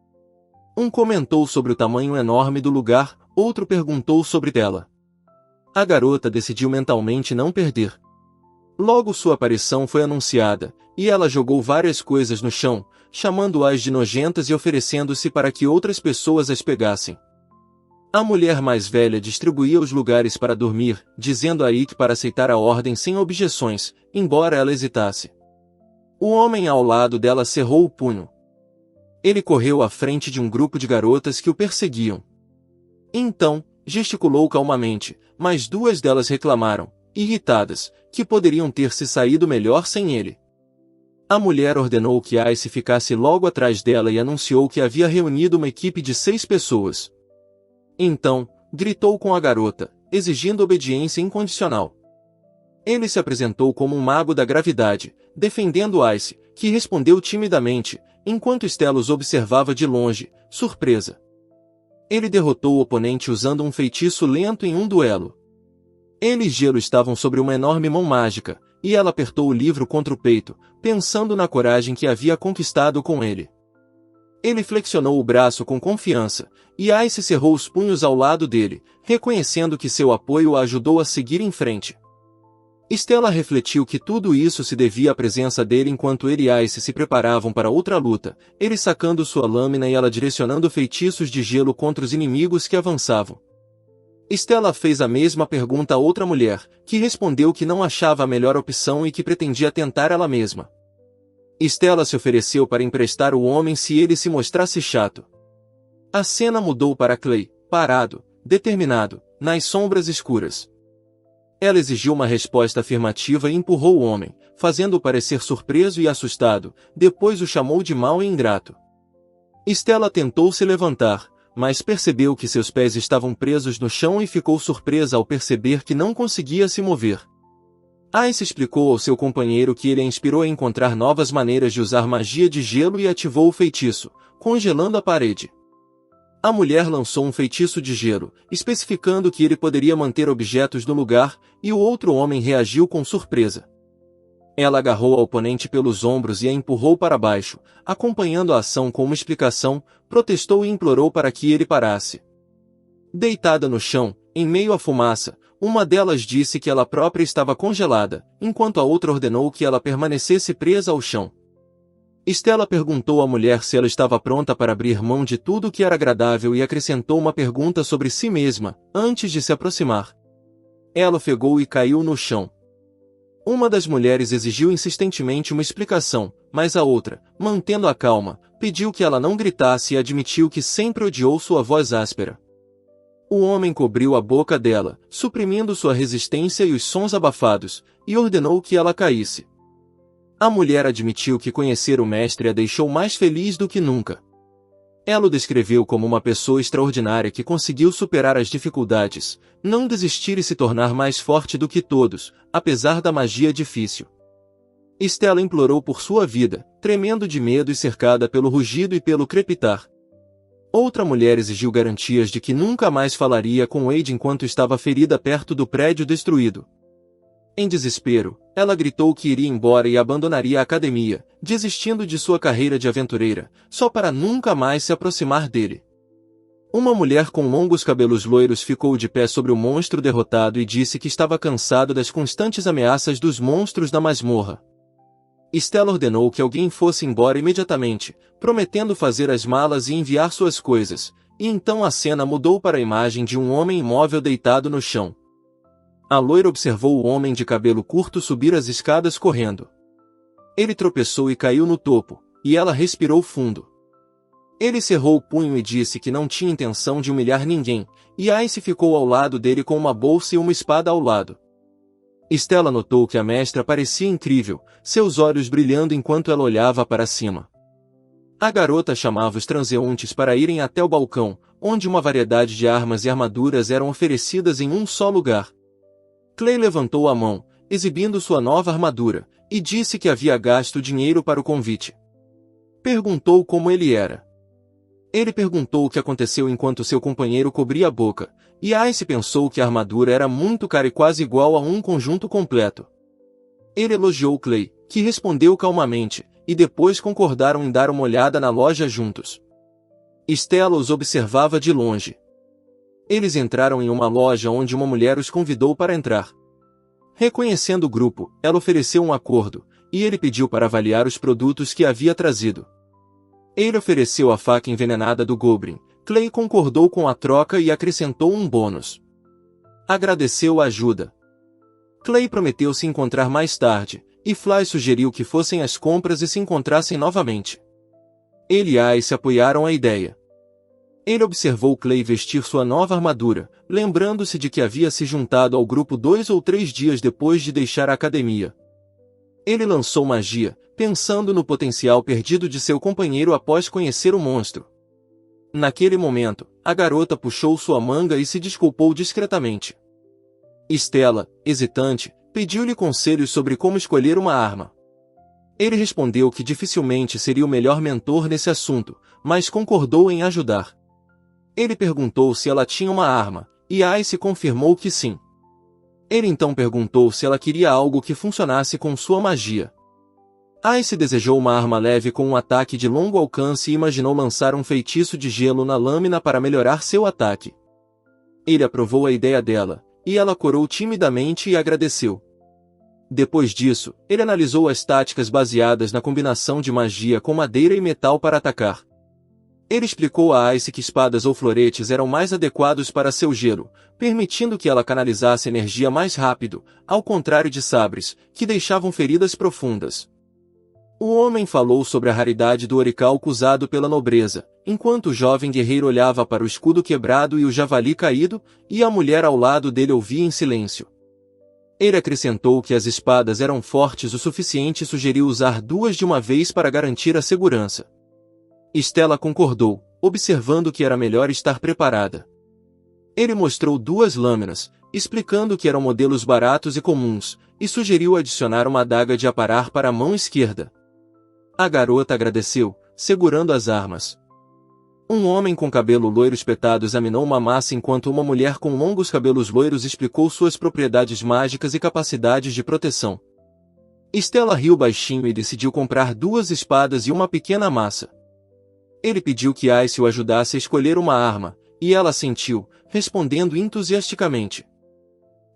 Um comentou sobre o tamanho enorme do lugar, outro perguntou sobre ela. A garota decidiu mentalmente não perder. Logo sua aparição foi anunciada, e ela jogou várias coisas no chão, chamando-as de nojentas e oferecendo-se para que outras pessoas as pegassem. A mulher mais velha distribuía os lugares para dormir, dizendo a Ike para aceitar a ordem sem objeções, embora ela hesitasse. O homem ao lado dela cerrou o punho. Ele correu à frente de um grupo de garotas que o perseguiam. Então, gesticulou calmamente, mas 2 delas reclamaram, irritadas, que poderiam ter se saído melhor sem ele. A mulher ordenou que Ice ficasse logo atrás dela e anunciou que havia reunido uma equipe de 6 pessoas. Então, gritou com a garota, exigindo obediência incondicional. Ele se apresentou como um mago da gravidade, defendendo Ice, que respondeu timidamente, enquanto Stella os observava de longe, surpresa. Ele derrotou o oponente usando um feitiço lento em um duelo. Ele e Gelo estavam sobre uma enorme mão mágica, e ela apertou o livro contra o peito, pensando na coragem que havia conquistado com ele. Ele flexionou o braço com confiança, e Ice cerrou os punhos ao lado dele, reconhecendo que seu apoio a ajudou a seguir em frente. Stella refletiu que tudo isso se devia à presença dele enquanto ele e Ice se preparavam para outra luta, ele sacando sua lâmina e ela direcionando feitiços de gelo contra os inimigos que avançavam. Stella fez a mesma pergunta a outra mulher, que respondeu que não achava a melhor opção e que pretendia tentar ela mesma. Stella se ofereceu para emprestar o homem se ele se mostrasse chato. A cena mudou para Clay, parado, determinado, nas sombras escuras. Ela exigiu uma resposta afirmativa e empurrou o homem, fazendo-o parecer surpreso e assustado, depois o chamou de mau e ingrato. Stella tentou se levantar, mas percebeu que seus pés estavam presos no chão e ficou surpresa ao perceber que não conseguia se mover. Ice explicou ao seu companheiro que ele a inspirou a encontrar novas maneiras de usar magia de gelo e ativou o feitiço, congelando a parede. A mulher lançou um feitiço de gelo, especificando que ele poderia manter objetos no lugar, e o outro homem reagiu com surpresa. Ela agarrou a oponente pelos ombros e a empurrou para baixo, acompanhando a ação com uma explicação, protestou e implorou para que ele parasse. Deitada no chão, em meio à fumaça, uma delas disse que ela própria estava congelada, enquanto a outra ordenou que ela permanecesse presa ao chão. Stella perguntou à mulher se ela estava pronta para abrir mão de tudo que era agradável e acrescentou uma pergunta sobre si mesma, antes de se aproximar. Ela ofegou e caiu no chão. Uma das mulheres exigiu insistentemente uma explicação, mas a outra, mantendo a calma, pediu que ela não gritasse e admitiu que sempre odiou sua voz áspera. O homem cobriu a boca dela, suprimindo sua resistência e os sons abafados, e ordenou que ela caísse. A mulher admitiu que conhecer o mestre a deixou mais feliz do que nunca. Ela o descreveu como uma pessoa extraordinária que conseguiu superar as dificuldades, não desistir e se tornar mais forte do que todos, apesar da magia difícil. Stella implorou por sua vida, tremendo de medo e cercada pelo rugido e pelo crepitar. Outra mulher exigiu garantias de que nunca mais falaria com Wade enquanto estava ferida perto do prédio destruído. Em desespero, ela gritou que iria embora e abandonaria a academia, desistindo de sua carreira de aventureira, só para nunca mais se aproximar dele. Uma mulher com longos cabelos loiros ficou de pé sobre o monstro derrotado e disse que estava cansado das constantes ameaças dos monstros da masmorra. Stella ordenou que alguém fosse embora imediatamente, prometendo fazer as malas e enviar suas coisas, e então a cena mudou para a imagem de um homem imóvel deitado no chão. A loira observou o homem de cabelo curto subir as escadas correndo. Ele tropeçou e caiu no topo, e ela respirou fundo. Ele cerrou o punho e disse que não tinha intenção de humilhar ninguém, e Ice ficou ao lado dele com uma bolsa e uma espada ao lado. Stella notou que a mestra parecia incrível, seus olhos brilhando enquanto ela olhava para cima. A garota chamava os transeuntes para irem até o balcão, onde uma variedade de armas e armaduras eram oferecidas em um só lugar. Clay levantou a mão, exibindo sua nova armadura, e disse que havia gasto dinheiro para o convite. Perguntou como ele era. Ele perguntou o que aconteceu enquanto seu companheiro cobria a boca, e Ice pensou que a armadura era muito cara e quase igual a um conjunto completo. Ele elogiou Clay, que respondeu calmamente, e depois concordaram em dar uma olhada na loja juntos. Stella os observava de longe. Eles entraram em uma loja onde uma mulher os convidou para entrar. Reconhecendo o grupo, ela ofereceu um acordo, e ele pediu para avaliar os produtos que havia trazido. Ele ofereceu a faca envenenada do Goblin. Clay concordou com a troca e acrescentou um bônus. Agradeceu a ajuda. Clay prometeu se encontrar mais tarde, e Fly sugeriu que fossem às compras e se encontrassem novamente. Ele e Ice apoiaram a ideia. Ele observou Clay vestir sua nova armadura, lembrando-se de que havia se juntado ao grupo 2 ou 3 dias depois de deixar a academia. Ele lançou magia, pensando no potencial perdido de seu companheiro após conhecer o monstro. Naquele momento, a garota puxou sua manga e se desculpou discretamente. Stella, hesitante, pediu-lhe conselhos sobre como escolher uma arma. Ele respondeu que dificilmente seria o melhor mentor nesse assunto, mas concordou em ajudar. Ele perguntou se ela tinha uma arma, e Ice confirmou que sim. Ele então perguntou se ela queria algo que funcionasse com sua magia. Ice desejou uma arma leve com um ataque de longo alcance e imaginou lançar um feitiço de gelo na lâmina para melhorar seu ataque. Ele aprovou a ideia dela, e ela corou timidamente e agradeceu. Depois disso, ele analisou as táticas baseadas na combinação de magia com madeira e metal para atacar. Ele explicou a Ice que espadas ou floretes eram mais adequados para seu gelo, permitindo que ela canalizasse energia mais rápido, ao contrário de sabres, que deixavam feridas profundas. O homem falou sobre a raridade do oricalco usado pela nobreza, enquanto o jovem guerreiro olhava para o escudo quebrado e o javali caído, e a mulher ao lado dele ouvia em silêncio. Ele acrescentou que as espadas eram fortes o suficiente e sugeriu usar duas de uma vez para garantir a segurança. Stella concordou, observando que era melhor estar preparada. Ele mostrou duas lâminas, explicando que eram modelos baratos e comuns, e sugeriu adicionar uma adaga de aparar para a mão esquerda. A garota agradeceu, segurando as armas. Um homem com cabelo loiro espetado examinou uma massa enquanto uma mulher com longos cabelos loiros explicou suas propriedades mágicas e capacidades de proteção. Stella riu baixinho e decidiu comprar duas espadas e uma pequena massa. Ele pediu que Ice o ajudasse a escolher uma arma, e ela assentiu, respondendo entusiasticamente.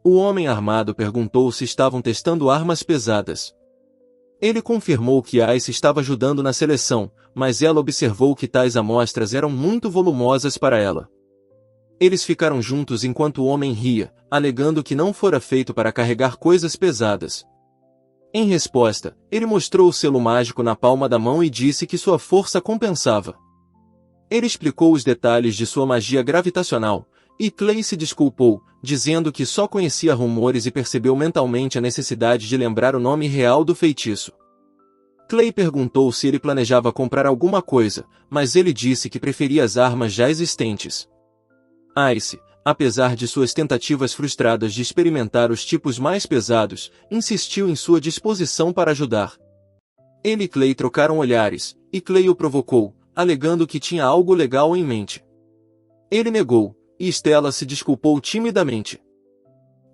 O homem armado perguntou se estavam testando armas pesadas. Ele confirmou que Ice estava ajudando na seleção, mas ela observou que tais amostras eram muito volumosas para ela. Eles ficaram juntos enquanto o homem ria, alegando que não fora feito para carregar coisas pesadas. Em resposta, ele mostrou o selo mágico na palma da mão e disse que sua força compensava. Ele explicou os detalhes de sua magia gravitacional, e Clay se desculpou, dizendo que só conhecia rumores e percebeu mentalmente a necessidade de lembrar o nome real do feitiço. Clay perguntou se ele planejava comprar alguma coisa, mas ele disse que preferia as armas já existentes. Ice, apesar de suas tentativas frustradas de experimentar os tipos mais pesados, insistiu em sua disposição para ajudar. Ele e Clay trocaram olhares, e Clay o provocou, alegando que tinha algo legal em mente. Ele negou, e Stella se desculpou timidamente.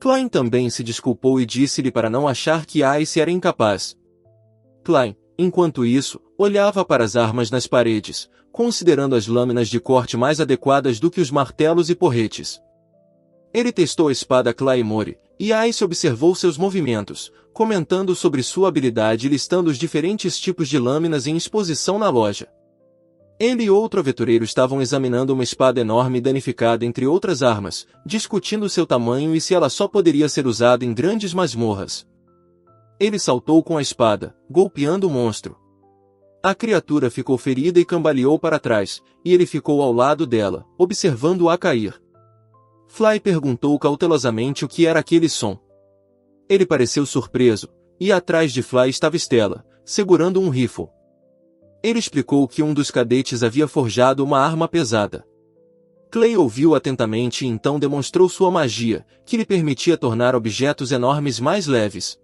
Klein também se desculpou e disse-lhe para não achar que Ice era incapaz. Klein, enquanto isso, olhava para as armas nas paredes, considerando as lâminas de corte mais adequadas do que os martelos e porretes. Ele testou a espada Claymore, e Ice observou seus movimentos, comentando sobre sua habilidade e listando os diferentes tipos de lâminas em exposição na loja. Ele e outro aventureiro estavam examinando uma espada enorme e danificada entre outras armas, discutindo seu tamanho e se ela só poderia ser usada em grandes masmorras. Ele saltou com a espada, golpeando o monstro. A criatura ficou ferida e cambaleou para trás, e ele ficou ao lado dela, observando-a cair. Fly perguntou cautelosamente o que era aquele som. Ele pareceu surpreso, e atrás de Fly estava Stella, segurando um rifle. Ele explicou que um dos cadetes havia forjado uma arma pesada. Clay ouviu atentamente e então demonstrou sua magia, que lhe permitia tornar objetos enormes mais leves.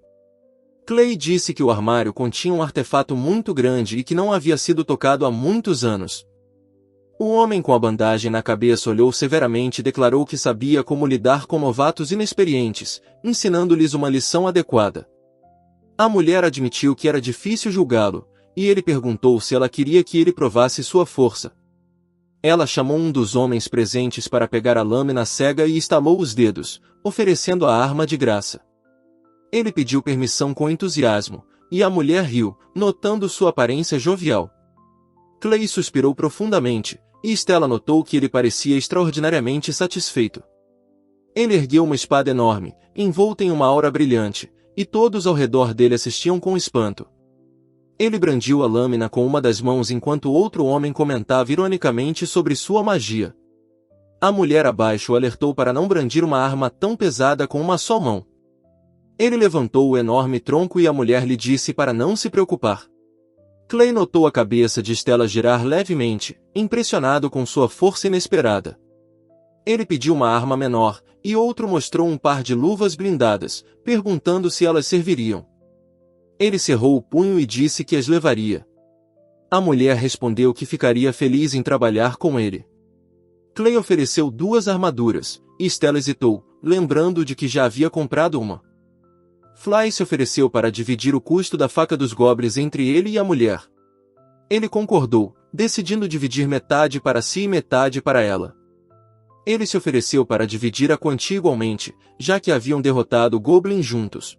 Clay disse que o armário continha um artefato muito grande e que não havia sido tocado há muitos anos. O homem com a bandagem na cabeça olhou severamente e declarou que sabia como lidar com novatos inexperientes, ensinando-lhes uma lição adequada. A mulher admitiu que era difícil julgá-lo, e ele perguntou se ela queria que ele provasse sua força. Ela chamou um dos homens presentes para pegar a lâmina cega e estalou os dedos, oferecendo a arma de graça. Ele pediu permissão com entusiasmo, e a mulher riu, notando sua aparência jovial. Clay suspirou profundamente, e Stella notou que ele parecia extraordinariamente satisfeito. Ele ergueu uma espada enorme, envolta em uma aura brilhante, e todos ao redor dele assistiam com espanto. Ele brandiu a lâmina com uma das mãos enquanto outro homem comentava ironicamente sobre sua magia. A mulher abaixo o alertou para não brandir uma arma tão pesada com uma só mão. Ele levantou o enorme tronco e a mulher lhe disse para não se preocupar. Clay notou a cabeça de Stella girar levemente, impressionado com sua força inesperada. Ele pediu uma arma menor, e outro mostrou um par de luvas blindadas, perguntando se elas serviriam. Ele cerrou o punho e disse que as levaria. A mulher respondeu que ficaria feliz em trabalhar com ele. Clay ofereceu duas armaduras, e Stella hesitou, lembrando de que já havia comprado uma. Fly se ofereceu para dividir o custo da faca dos goblins entre ele e a mulher. Ele concordou, decidindo dividir metade para si e metade para ela. Ele se ofereceu para dividir a quantia igualmente, já que haviam derrotado o Goblin juntos.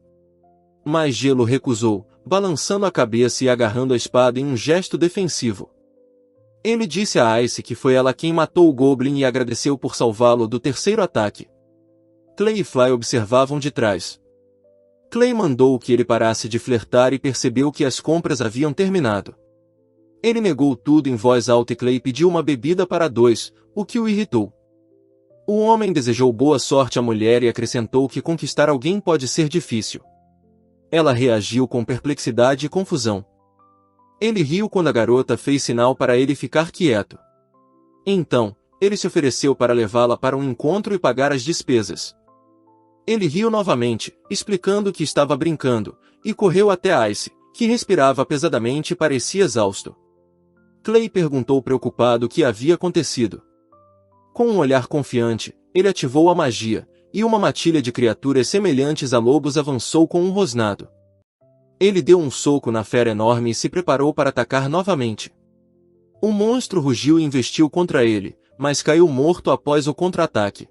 Mas Gelo recusou, balançando a cabeça e agarrando a espada em um gesto defensivo. Ele disse a Ice que foi ela quem matou o Goblin e agradeceu por salvá-lo do terceiro ataque. Clay e Fly observavam de trás. Clay mandou que ele parasse de flertar e percebeu que as compras haviam terminado. Ele negou tudo em voz alta e Clay pediu uma bebida para dois, o que o irritou. O homem desejou boa sorte à mulher e acrescentou que conquistar alguém pode ser difícil. Ela reagiu com perplexidade e confusão. Ele riu quando a garota fez sinal para ele ficar quieto. Então, ele se ofereceu para levá-la para um encontro e pagar as despesas. Ele riu novamente, explicando que estava brincando, e correu até Ice, que respirava pesadamente e parecia exausto. Clay perguntou preocupado o que havia acontecido. Com um olhar confiante, ele ativou a magia, e uma matilha de criaturas semelhantes a lobos avançou com um rosnado. Ele deu um soco na fera enorme e se preparou para atacar novamente. O monstro rugiu e investiu contra ele, mas caiu morto após o contra-ataque.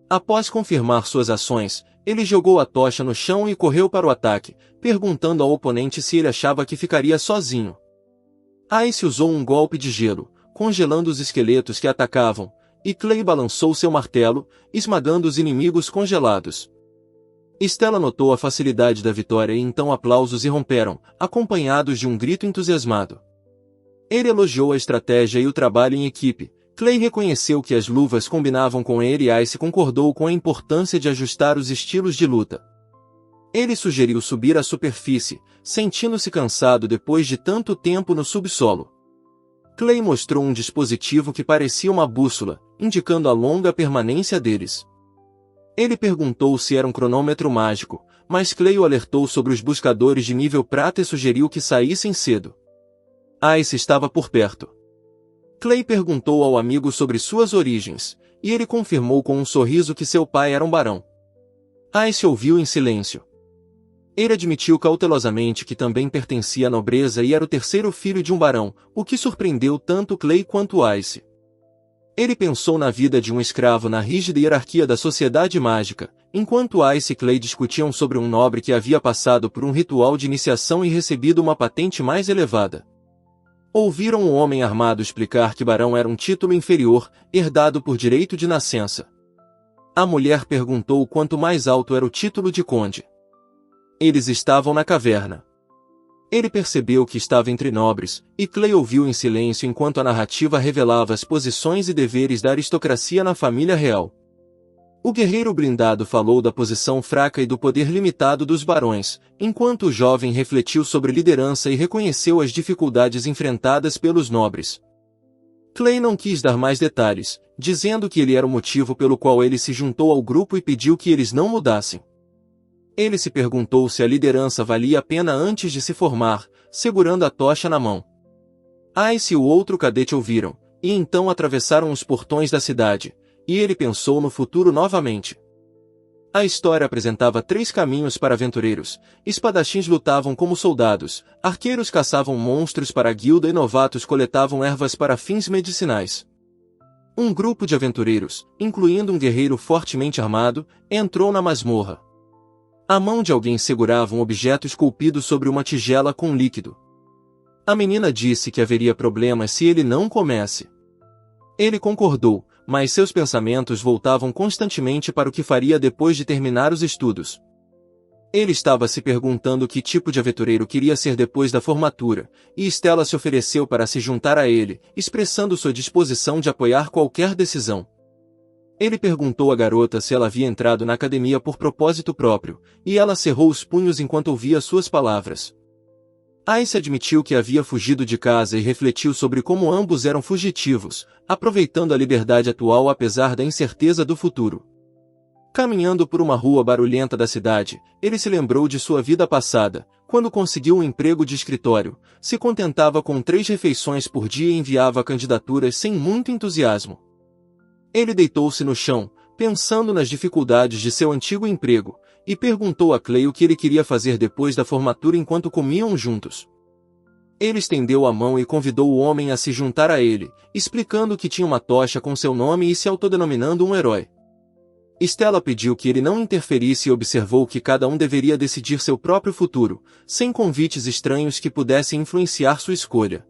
Após confirmar suas ações, ele jogou a tocha no chão e correu para o ataque, perguntando ao oponente se ele achava que ficaria sozinho. Ice usou um golpe de gelo, congelando os esqueletos que atacavam, e Clay balançou seu martelo, esmagando os inimigos congelados. Stella notou a facilidade da vitória e então aplausos irromperam, acompanhados de um grito entusiasmado. Ele elogiou a estratégia e o trabalho em equipe. Clay reconheceu que as luvas combinavam com ele e Ice concordou com a importância de ajustar os estilos de luta. Ele sugeriu subir à superfície, sentindo-se cansado depois de tanto tempo no subsolo. Clay mostrou um dispositivo que parecia uma bússola, indicando a longa permanência deles. Ele perguntou se era um cronômetro mágico, mas Clay o alertou sobre os buscadores de nível prata e sugeriu que saíssem cedo. Ice estava por perto. Clay perguntou ao amigo sobre suas origens, e ele confirmou com um sorriso que seu pai era um barão. Ice ouviu em silêncio. Ele admitiu cautelosamente que também pertencia à nobreza e era o terceiro filho de um barão, o que surpreendeu tanto Clay quanto Ice. Ele pensou na vida de um escravo na rígida hierarquia da sociedade mágica, enquanto Ice e Clay discutiam sobre um nobre que havia passado por um ritual de iniciação e recebido uma patente mais elevada. Ouviram um homem armado explicar que barão era um título inferior, herdado por direito de nascença. A mulher perguntou quanto mais alto era o título de conde. Eles estavam na caverna. Ele percebeu que estava entre nobres, e Clay ouviu em silêncio enquanto a narrativa revelava as posições e deveres da aristocracia na família real. O guerreiro blindado falou da posição fraca e do poder limitado dos barões, enquanto o jovem refletiu sobre liderança e reconheceu as dificuldades enfrentadas pelos nobres. Clay não quis dar mais detalhes, dizendo que ele era o motivo pelo qual ele se juntou ao grupo e pediu que eles não mudassem. Ele se perguntou se a liderança valia a pena antes de se formar, segurando a tocha na mão. Ice e o outro cadete ouviram, e então atravessaram os portões da cidade, e ele pensou no futuro novamente. A história apresentava 3 caminhos para aventureiros: espadachins lutavam como soldados, arqueiros caçavam monstros para a guilda e novatos coletavam ervas para fins medicinais. Um grupo de aventureiros, incluindo um guerreiro fortemente armado, entrou na masmorra. A mão de alguém segurava um objeto esculpido sobre uma tigela com líquido. A menina disse que haveria problemas se ele não comesse. Ele concordou, mas seus pensamentos voltavam constantemente para o que faria depois de terminar os estudos. Ele estava se perguntando que tipo de aventureiro queria ser depois da formatura, e Stella se ofereceu para se juntar a ele, expressando sua disposição de apoiar qualquer decisão. Ele perguntou à garota se ela havia entrado na academia por propósito próprio, e ela cerrou os punhos enquanto ouvia suas palavras. Ice admitiu que havia fugido de casa e refletiu sobre como ambos eram fugitivos, aproveitando a liberdade atual apesar da incerteza do futuro. Caminhando por uma rua barulhenta da cidade, ele se lembrou de sua vida passada, quando conseguiu um emprego de escritório, se contentava com 3 refeições por dia e enviava candidaturas sem muito entusiasmo. Ele deitou-se no chão, pensando nas dificuldades de seu antigo emprego, e perguntou a Clay o que ele queria fazer depois da formatura enquanto comiam juntos. Ele estendeu a mão e convidou o homem a se juntar a ele, explicando que tinha uma tocha com seu nome e se autodenominando um herói. Stella pediu que ele não interferisse e observou que cada um deveria decidir seu próprio futuro, sem convites estranhos que pudessem influenciar sua escolha.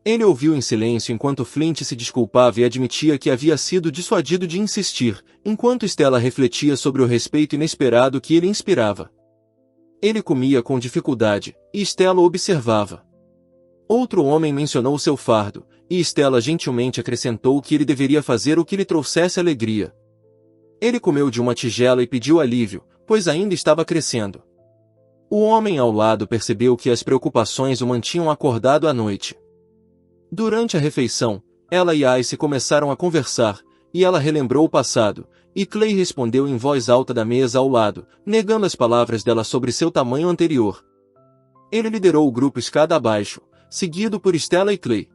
Ele ouviu em silêncio enquanto Flint se desculpava e admitia que havia sido dissuadido de insistir, enquanto Stella refletia sobre o respeito inesperado que ele inspirava. Ele comia com dificuldade, e Stella observava. Outro homem mencionou seu fardo, e Stella gentilmente acrescentou que ele deveria fazer o que lhe trouxesse alegria. Ele comeu de uma tigela e pediu alívio, pois ainda estava crescendo. O homem ao lado percebeu que as preocupações o mantinham acordado à noite. Durante a refeição, ela e Ice começaram a conversar, e ela relembrou o passado, e Clay respondeu em voz alta da mesa ao lado, negando as palavras dela sobre seu tamanho anterior. Ele liderou o grupo escada abaixo, seguido por Stella e Clay.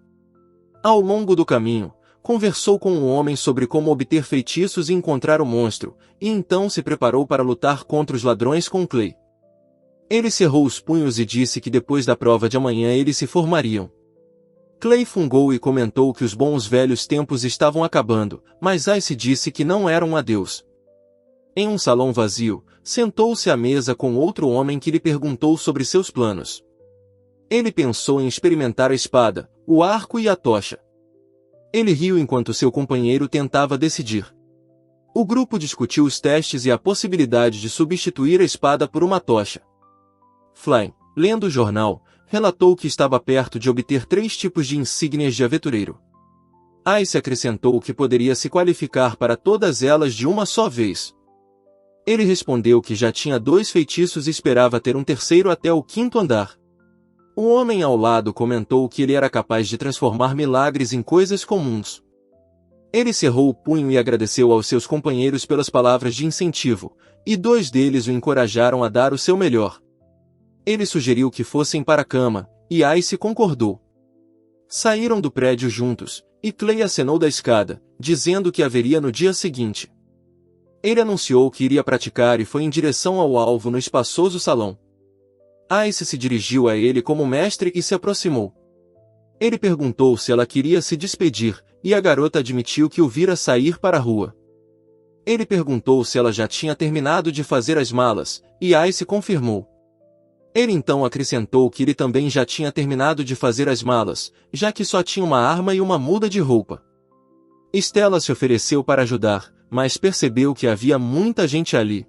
Ao longo do caminho, conversou com um homem sobre como obter feitiços e encontrar o monstro, e então se preparou para lutar contra os ladrões com Clay. Ele cerrou os punhos e disse que depois da prova de amanhã eles se formariam. Clay fungou e comentou que os bons velhos tempos estavam acabando, mas Ice disse que não era um adeus. Em um salão vazio, sentou-se à mesa com outro homem que lhe perguntou sobre seus planos. Ele pensou em experimentar a espada, o arco e a tocha. Ele riu enquanto seu companheiro tentava decidir. O grupo discutiu os testes e a possibilidade de substituir a espada por uma tocha. Flynn, lendo o jornal, relatou que estava perto de obter 3 tipos de insígnias de aventureiro. Ice acrescentou que poderia se qualificar para todas elas de uma só vez. Ele respondeu que já tinha 2 feitiços e esperava ter um terceiro até o 5º andar. O homem ao lado comentou que ele era capaz de transformar milagres em coisas comuns. Ele cerrou o punho e agradeceu aos seus companheiros pelas palavras de incentivo, e 2 deles o encorajaram a dar o seu melhor. Ele sugeriu que fossem para a cama, e Ice concordou. Saíram do prédio juntos, e Clay acenou da escada, dizendo que haveria no dia seguinte. Ele anunciou que iria praticar e foi em direção ao alvo no espaçoso salão. Ice se dirigiu a ele como mestre e se aproximou. Ele perguntou se ela queria se despedir, e a garota admitiu que o vira sair para a rua. Ele perguntou se ela já tinha terminado de fazer as malas, e Ice confirmou. Ele então acrescentou que ele também já tinha terminado de fazer as malas, já que só tinha uma arma e uma muda de roupa. Stella se ofereceu para ajudar, mas percebeu que havia muita gente ali.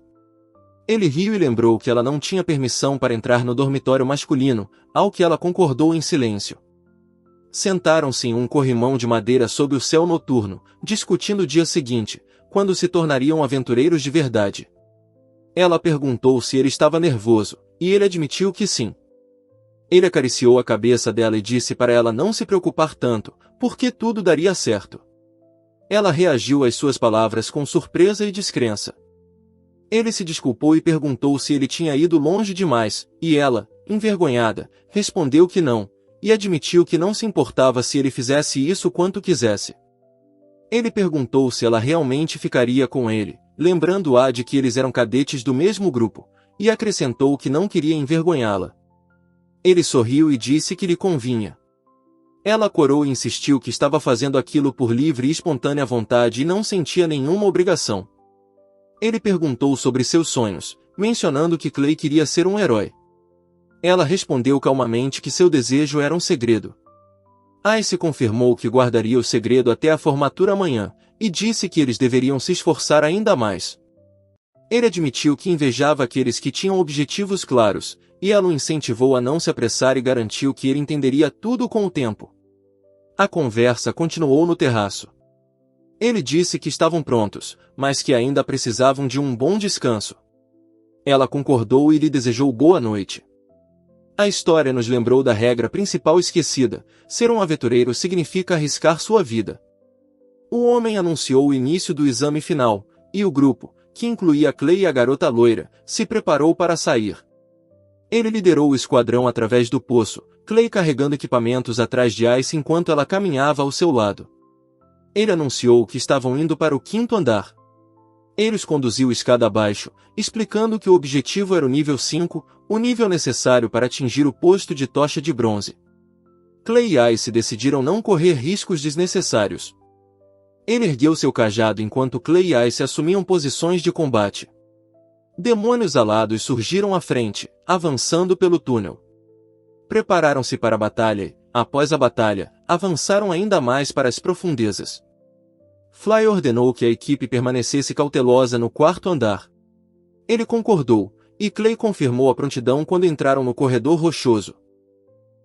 Ele riu e lembrou que ela não tinha permissão para entrar no dormitório masculino, ao que ela concordou em silêncio. Sentaram-se em um corrimão de madeira sob o céu noturno, discutindo o dia seguinte, quando se tornariam aventureiros de verdade. Ela perguntou se ele estava nervoso, e ele admitiu que sim. Ele acariciou a cabeça dela e disse para ela não se preocupar tanto, porque tudo daria certo. Ela reagiu às suas palavras com surpresa e descrença. Ele se desculpou e perguntou se ele tinha ido longe demais, e ela, envergonhada, respondeu que não, e admitiu que não se importava se ele fizesse isso quanto quisesse. Ele perguntou se ela realmente ficaria com ele, lembrando-a de que eles eram cadetes do mesmo grupo, e acrescentou que não queria envergonhá-la. Ele sorriu e disse que lhe convinha. Ela corou e insistiu que estava fazendo aquilo por livre e espontânea vontade e não sentia nenhuma obrigação. Ele perguntou sobre seus sonhos, mencionando que Clay queria ser um herói. Ela respondeu calmamente que seu desejo era um segredo. Ice confirmou que guardaria o segredo até a formatura amanhã, e disse que eles deveriam se esforçar ainda mais. Ele admitiu que invejava aqueles que tinham objetivos claros, e ela o incentivou a não se apressar e garantiu que ele entenderia tudo com o tempo. A conversa continuou no terraço. Ele disse que estavam prontos, mas que ainda precisavam de um bom descanso. Ela concordou e lhe desejou boa noite. A história nos lembrou da regra principal esquecida: ser um aventureiro significa arriscar sua vida. O homem anunciou o início do exame final, e o grupo, que incluía Clay e a garota loira, se preparou para sair. Ele liderou o esquadrão através do poço, Clay carregando equipamentos atrás de Ice enquanto ela caminhava ao seu lado. Ele anunciou que estavam indo para o 5º andar. Ele os conduziu escada abaixo, explicando que o objetivo era o nível 5, o nível necessário para atingir o posto de tocha de bronze. Clay e Ice decidiram não correr riscos desnecessários. Ele ergueu seu cajado enquanto Clay e Ice assumiam posições de combate. Demônios alados surgiram à frente, avançando pelo túnel. Prepararam-se para a batalha e, após a batalha, avançaram ainda mais para as profundezas. Fly ordenou que a equipe permanecesse cautelosa no quarto andar. Ele concordou, e Clay confirmou a prontidão quando entraram no corredor rochoso.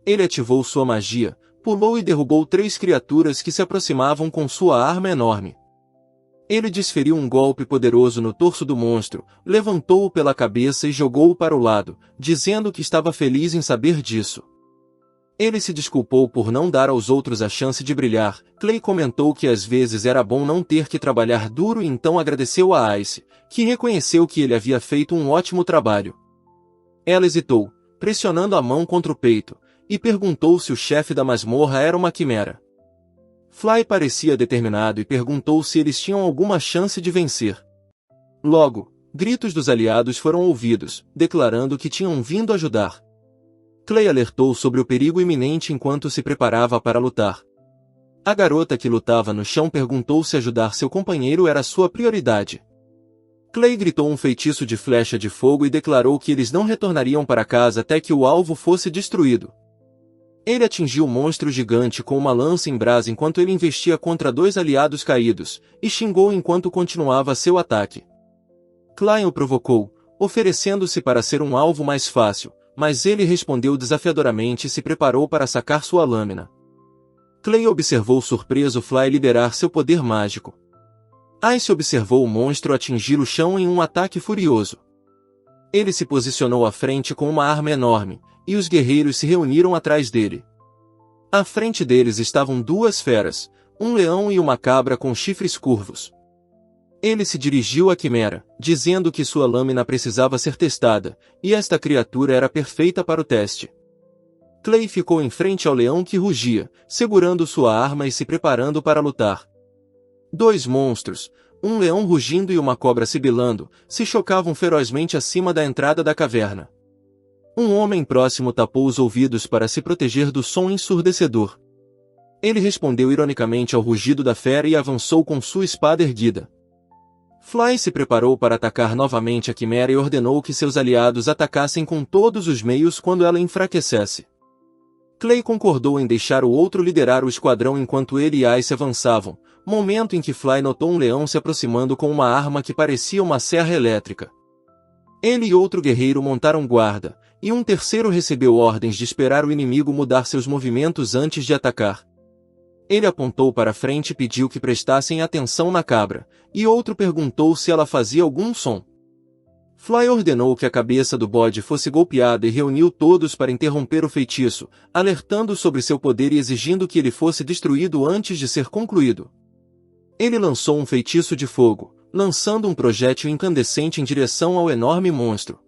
Ele ativou sua magia, pulou e derrubou 3 criaturas que se aproximavam com sua arma enorme. Ele desferiu um golpe poderoso no torso do monstro, levantou-o pela cabeça e jogou-o para o lado, dizendo que estava feliz em saber disso. Ele se desculpou por não dar aos outros a chance de brilhar. Clay comentou que às vezes era bom não ter que trabalhar duro e então agradeceu a Ice, que reconheceu que ele havia feito um ótimo trabalho. Ela hesitou, pressionando a mão contra o peito, e perguntou se o chefe da masmorra era uma quimera. Fly parecia determinado e perguntou se eles tinham alguma chance de vencer. Logo, gritos dos aliados foram ouvidos, declarando que tinham vindo ajudar. Clay alertou sobre o perigo iminente enquanto se preparava para lutar. A garota que lutava no chão perguntou se ajudar seu companheiro era sua prioridade. Clay gritou um feitiço de flecha de fogo e declarou que eles não retornariam para casa até que o alvo fosse destruído. Ele atingiu o monstro gigante com uma lança em brasa enquanto ele investia contra 2 aliados caídos, e xingou enquanto continuava seu ataque. Clay o provocou, oferecendo-se para ser um alvo mais fácil, mas ele respondeu desafiadoramente e se preparou para sacar sua lâmina. Clay observou surpreso Fly liberar seu poder mágico. Ice observou o monstro atingir o chão em um ataque furioso. Ele se posicionou à frente com uma arma enorme, e os guerreiros se reuniram atrás dele. À frente deles estavam 2 feras, um leão e uma cabra com chifres curvos. Ele se dirigiu à quimera, dizendo que sua lâmina precisava ser testada, e esta criatura era perfeita para o teste. Clay ficou em frente ao leão que rugia, segurando sua arma e se preparando para lutar. 2 monstros, um leão rugindo e uma cobra sibilando, se chocavam ferozmente acima da entrada da caverna. Um homem próximo tapou os ouvidos para se proteger do som ensurdecedor. Ele respondeu ironicamente ao rugido da fera e avançou com sua espada erguida. Fly se preparou para atacar novamente a quimera e ordenou que seus aliados atacassem com todos os meios quando ela enfraquecesse. Clay concordou em deixar o outro liderar o esquadrão enquanto ele e Ice avançavam, momento em que Fly notou um leão se aproximando com uma arma que parecia uma serra elétrica. Ele e outro guerreiro montaram guarda, e um terceiro recebeu ordens de esperar o inimigo mudar seus movimentos antes de atacar. Ele apontou para frente e pediu que prestassem atenção na cabra, e outro perguntou se ela fazia algum som. Fly ordenou que a cabeça do bode fosse golpeada e reuniu todos para interromper o feitiço, alertando sobre seu poder e exigindo que ele fosse destruído antes de ser concluído. Ele lançou um feitiço de fogo, lançando um projétil incandescente em direção ao enorme monstro.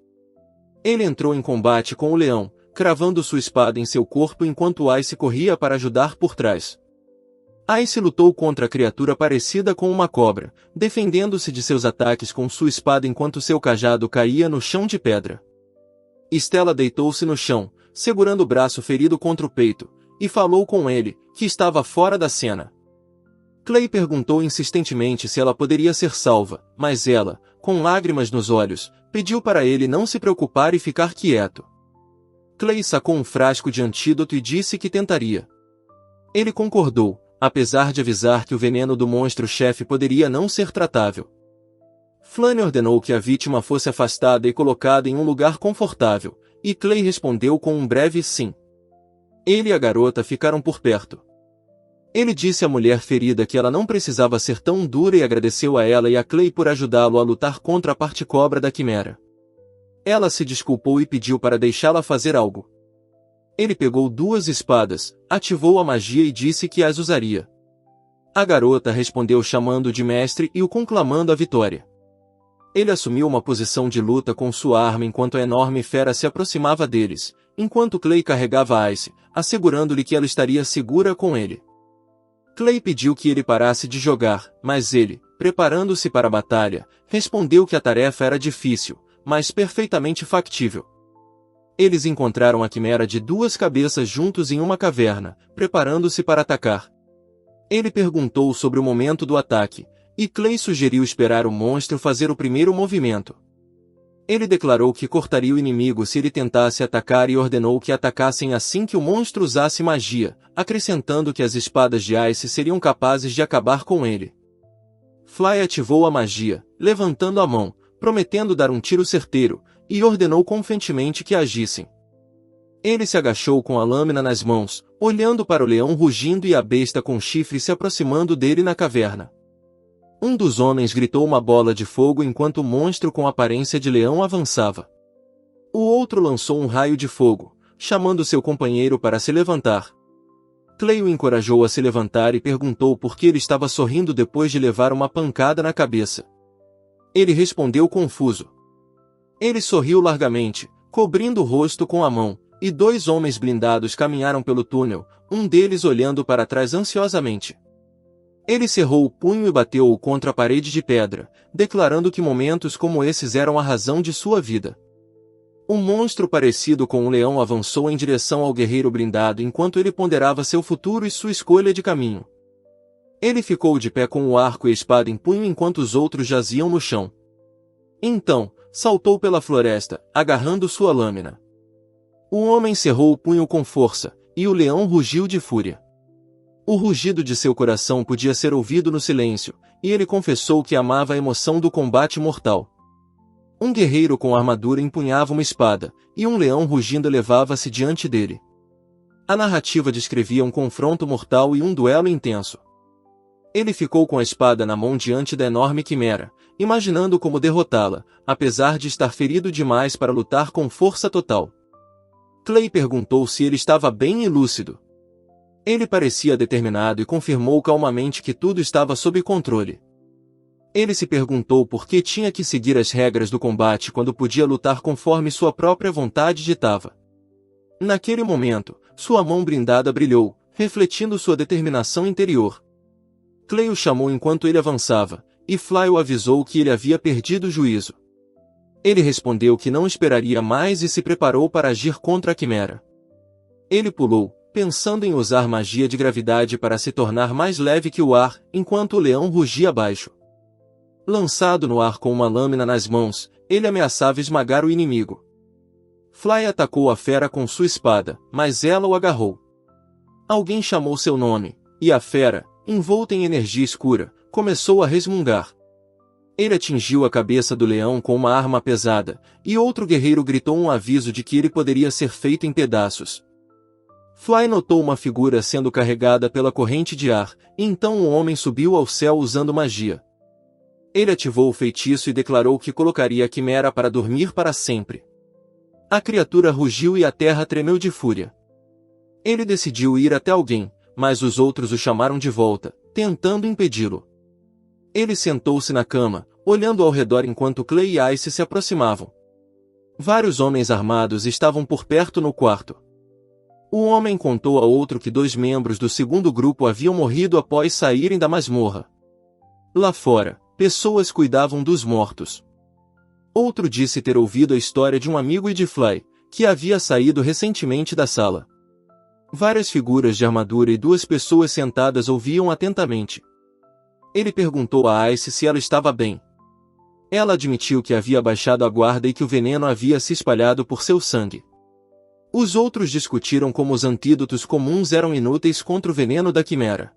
Ele entrou em combate com o leão, cravando sua espada em seu corpo enquanto Ice corria para ajudar por trás. Ice lutou contra a criatura parecida com uma cobra, defendendo-se de seus ataques com sua espada enquanto seu cajado caía no chão de pedra. Stella deitou-se no chão, segurando o braço ferido contra o peito, e falou com ele, que estava fora da cena. Clay perguntou insistentemente se ela poderia ser salva, mas ela, com lágrimas nos olhos, pediu para ele não se preocupar e ficar quieto. Clay sacou um frasco de antídoto e disse que tentaria. Ele concordou, apesar de avisar que o veneno do monstro-chefe poderia não ser tratável. Flanny ordenou que a vítima fosse afastada e colocada em um lugar confortável, e Clay respondeu com um breve sim. Ele e a garota ficaram por perto. Ele disse à mulher ferida que ela não precisava ser tão dura e agradeceu a ela e a Clay por ajudá-lo a lutar contra a parte cobra da quimera. Ela se desculpou e pediu para deixá-la fazer algo. Ele pegou 2 espadas, ativou a magia e disse que as usaria. A garota respondeu chamando de mestre e o conclamando a vitória. Ele assumiu uma posição de luta com sua arma enquanto a enorme fera se aproximava deles, enquanto Clay carregava Ice, assegurando-lhe que ela estaria segura com ele. Clay pediu que ele parasse de jogar, mas ele, preparando-se para a batalha, respondeu que a tarefa era difícil, mas perfeitamente factível. Eles encontraram a quimera de 2 cabeças juntos em uma caverna, preparando-se para atacar. Ele perguntou sobre o momento do ataque, e Clay sugeriu esperar o monstro fazer o primeiro movimento. Ele declarou que cortaria o inimigo se ele tentasse atacar e ordenou que atacassem assim que o monstro usasse magia, acrescentando que as espadas de Ice seriam capazes de acabar com ele. Fly ativou a magia, levantando a mão, prometendo dar um tiro certeiro, e ordenou confiantemente que agissem. Ele se agachou com a lâmina nas mãos, olhando para o leão rugindo e a besta com chifre se aproximando dele na caverna. Um dos homens gritou uma bola de fogo enquanto o monstro com aparência de leão avançava. O outro lançou um raio de fogo, chamando seu companheiro para se levantar. Clay o encorajou a se levantar e perguntou por que ele estava sorrindo depois de levar uma pancada na cabeça. Ele respondeu confuso. Ele sorriu largamente, cobrindo o rosto com a mão, e dois homens blindados caminharam pelo túnel, um deles olhando para trás ansiosamente. Ele cerrou o punho e bateu-o contra a parede de pedra, declarando que momentos como esses eram a razão de sua vida. Um monstro parecido com um leão avançou em direção ao guerreiro blindado enquanto ele ponderava seu futuro e sua escolha de caminho. Ele ficou de pé com o arco e a espada em punho enquanto os outros jaziam no chão. Então, saltou pela floresta, agarrando sua lâmina. O homem cerrou o punho com força, e o leão rugiu de fúria. O rugido de seu coração podia ser ouvido no silêncio, e ele confessou que amava a emoção do combate mortal. Um guerreiro com armadura empunhava uma espada, e um leão rugindo elevava-se diante dele. A narrativa descrevia um confronto mortal e um duelo intenso. Ele ficou com a espada na mão diante da enorme quimera, imaginando como derrotá-la, apesar de estar ferido demais para lutar com força total. Clay perguntou se ele estava bem e lúcido. Ele parecia determinado e confirmou calmamente que tudo estava sob controle. Ele se perguntou por que tinha que seguir as regras do combate quando podia lutar conforme sua própria vontade ditava. Naquele momento, sua mão brindada brilhou, refletindo sua determinação interior. Clay o chamou enquanto ele avançava, e Fly o avisou que ele havia perdido o juízo. Ele respondeu que não esperaria mais e se preparou para agir contra a quimera. Ele pulou, pensando em usar magia de gravidade para se tornar mais leve que o ar, enquanto o leão rugia abaixo. Lançado no ar com uma lâmina nas mãos, ele ameaçava esmagar o inimigo. Fly atacou a fera com sua espada, mas ela o agarrou. Alguém chamou seu nome, e a fera, envolta em energia escura, começou a resmungar. Ele atingiu a cabeça do leão com uma arma pesada, e outro guerreiro gritou um aviso de que ele poderia ser feito em pedaços. Fly notou uma figura sendo carregada pela corrente de ar, e então um homem subiu ao céu usando magia. Ele ativou o feitiço e declarou que colocaria a quimera para dormir para sempre. A criatura rugiu e a terra tremeu de fúria. Ele decidiu ir até alguém, mas os outros o chamaram de volta, tentando impedi-lo. Ele sentou-se na cama, olhando ao redor enquanto Clay e Ice se aproximavam. Vários homens armados estavam por perto no quarto. O homem contou a outro que 2 membros do segundo grupo haviam morrido após saírem da masmorra. Lá fora, pessoas cuidavam dos mortos. Outro disse ter ouvido a história de um amigo e de Fly, que havia saído recentemente da sala. Várias figuras de armadura e 2 pessoas sentadas ouviam atentamente. Ele perguntou a Ice se ela estava bem. Ela admitiu que havia baixado a guarda e que o veneno havia se espalhado por seu sangue. Os outros discutiram como os antídotos comuns eram inúteis contra o veneno da quimera.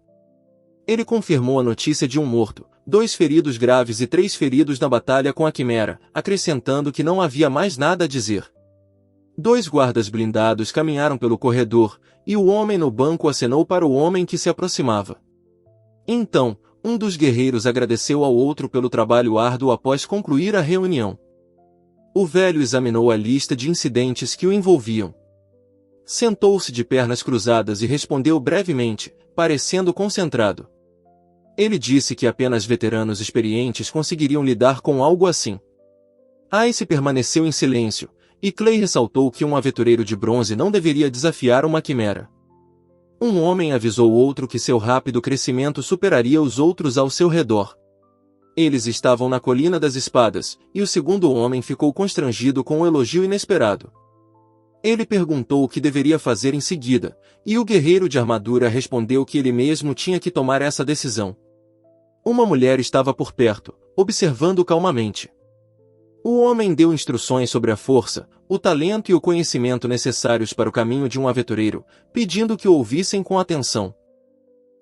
Ele confirmou a notícia de um morto, 2 feridos graves e 3 feridos na batalha com a quimera, acrescentando que não havia mais nada a dizer. 2 guardas blindados caminharam pelo corredor, e o homem no banco acenou para o homem que se aproximava. Então, um dos guerreiros agradeceu ao outro pelo trabalho árduo após concluir a reunião. O velho examinou a lista de incidentes que o envolviam. Sentou-se de pernas cruzadas e respondeu brevemente, parecendo concentrado. Ele disse que apenas veteranos experientes conseguiriam lidar com algo assim. Ice permaneceu em silêncio, e Clay ressaltou que um aventureiro de bronze não deveria desafiar uma quimera. Um homem avisou outro que seu rápido crescimento superaria os outros ao seu redor. Eles estavam na Colina das Espadas, e o segundo homem ficou constrangido com o elogio inesperado. Ele perguntou o que deveria fazer em seguida, e o guerreiro de armadura respondeu que ele mesmo tinha que tomar essa decisão. Uma mulher estava por perto, observando calmamente. O homem deu instruções sobre a força, o talento e o conhecimento necessários para o caminho de um aventureiro, pedindo que o ouvissem com atenção.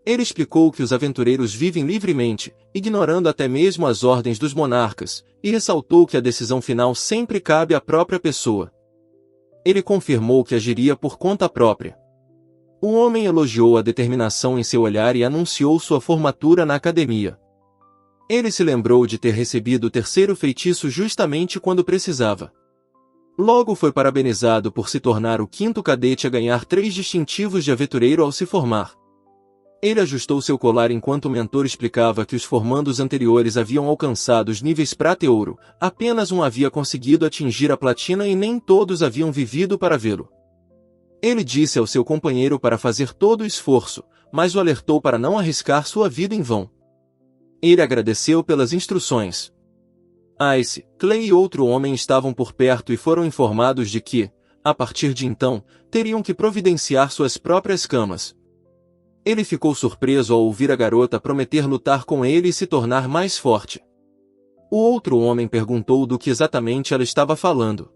Ele explicou que os aventureiros vivem livremente, ignorando até mesmo as ordens dos monarcas, e ressaltou que a decisão final sempre cabe à própria pessoa. Ele confirmou que agiria por conta própria. O homem elogiou a determinação em seu olhar e anunciou sua formatura na academia. Ele se lembrou de ter recebido o terceiro feitiço justamente quando precisava. Logo foi parabenizado por se tornar o quinto cadete a ganhar 3 distintivos de aventureiro ao se formar. Ele ajustou seu colar enquanto o mentor explicava que os formandos anteriores haviam alcançado os níveis prata e ouro, apenas um havia conseguido atingir a platina e nem todos haviam vivido para vê-lo. Ele disse ao seu companheiro para fazer todo o esforço, mas o alertou para não arriscar sua vida em vão. Ele agradeceu pelas instruções. Ice, Clay e outro homem estavam por perto e foram informados de que, a partir de então, teriam que providenciar suas próprias camas. Ele ficou surpreso ao ouvir a garota prometer lutar com ele e se tornar mais forte. O outro homem perguntou do que exatamente ela estava falando.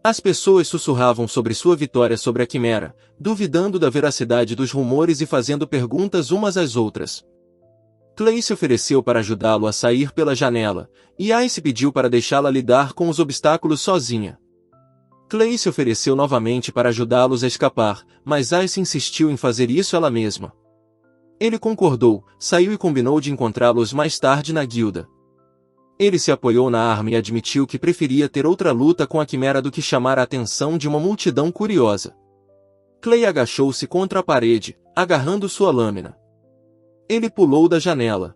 As pessoas sussurravam sobre sua vitória sobre a Quimera, duvidando da veracidade dos rumores e fazendo perguntas umas às outras. Clay se ofereceu para ajudá-lo a sair pela janela, e Ice pediu para deixá-la lidar com os obstáculos sozinha. Clay se ofereceu novamente para ajudá-los a escapar, mas Ice insistiu em fazer isso ela mesma. Ele concordou, saiu e combinou de encontrá-los mais tarde na guilda. Ele se apoiou na arma e admitiu que preferia ter outra luta com a Quimera do que chamar a atenção de uma multidão curiosa. Clay agachou-se contra a parede, agarrando sua lâmina. Ele pulou da janela.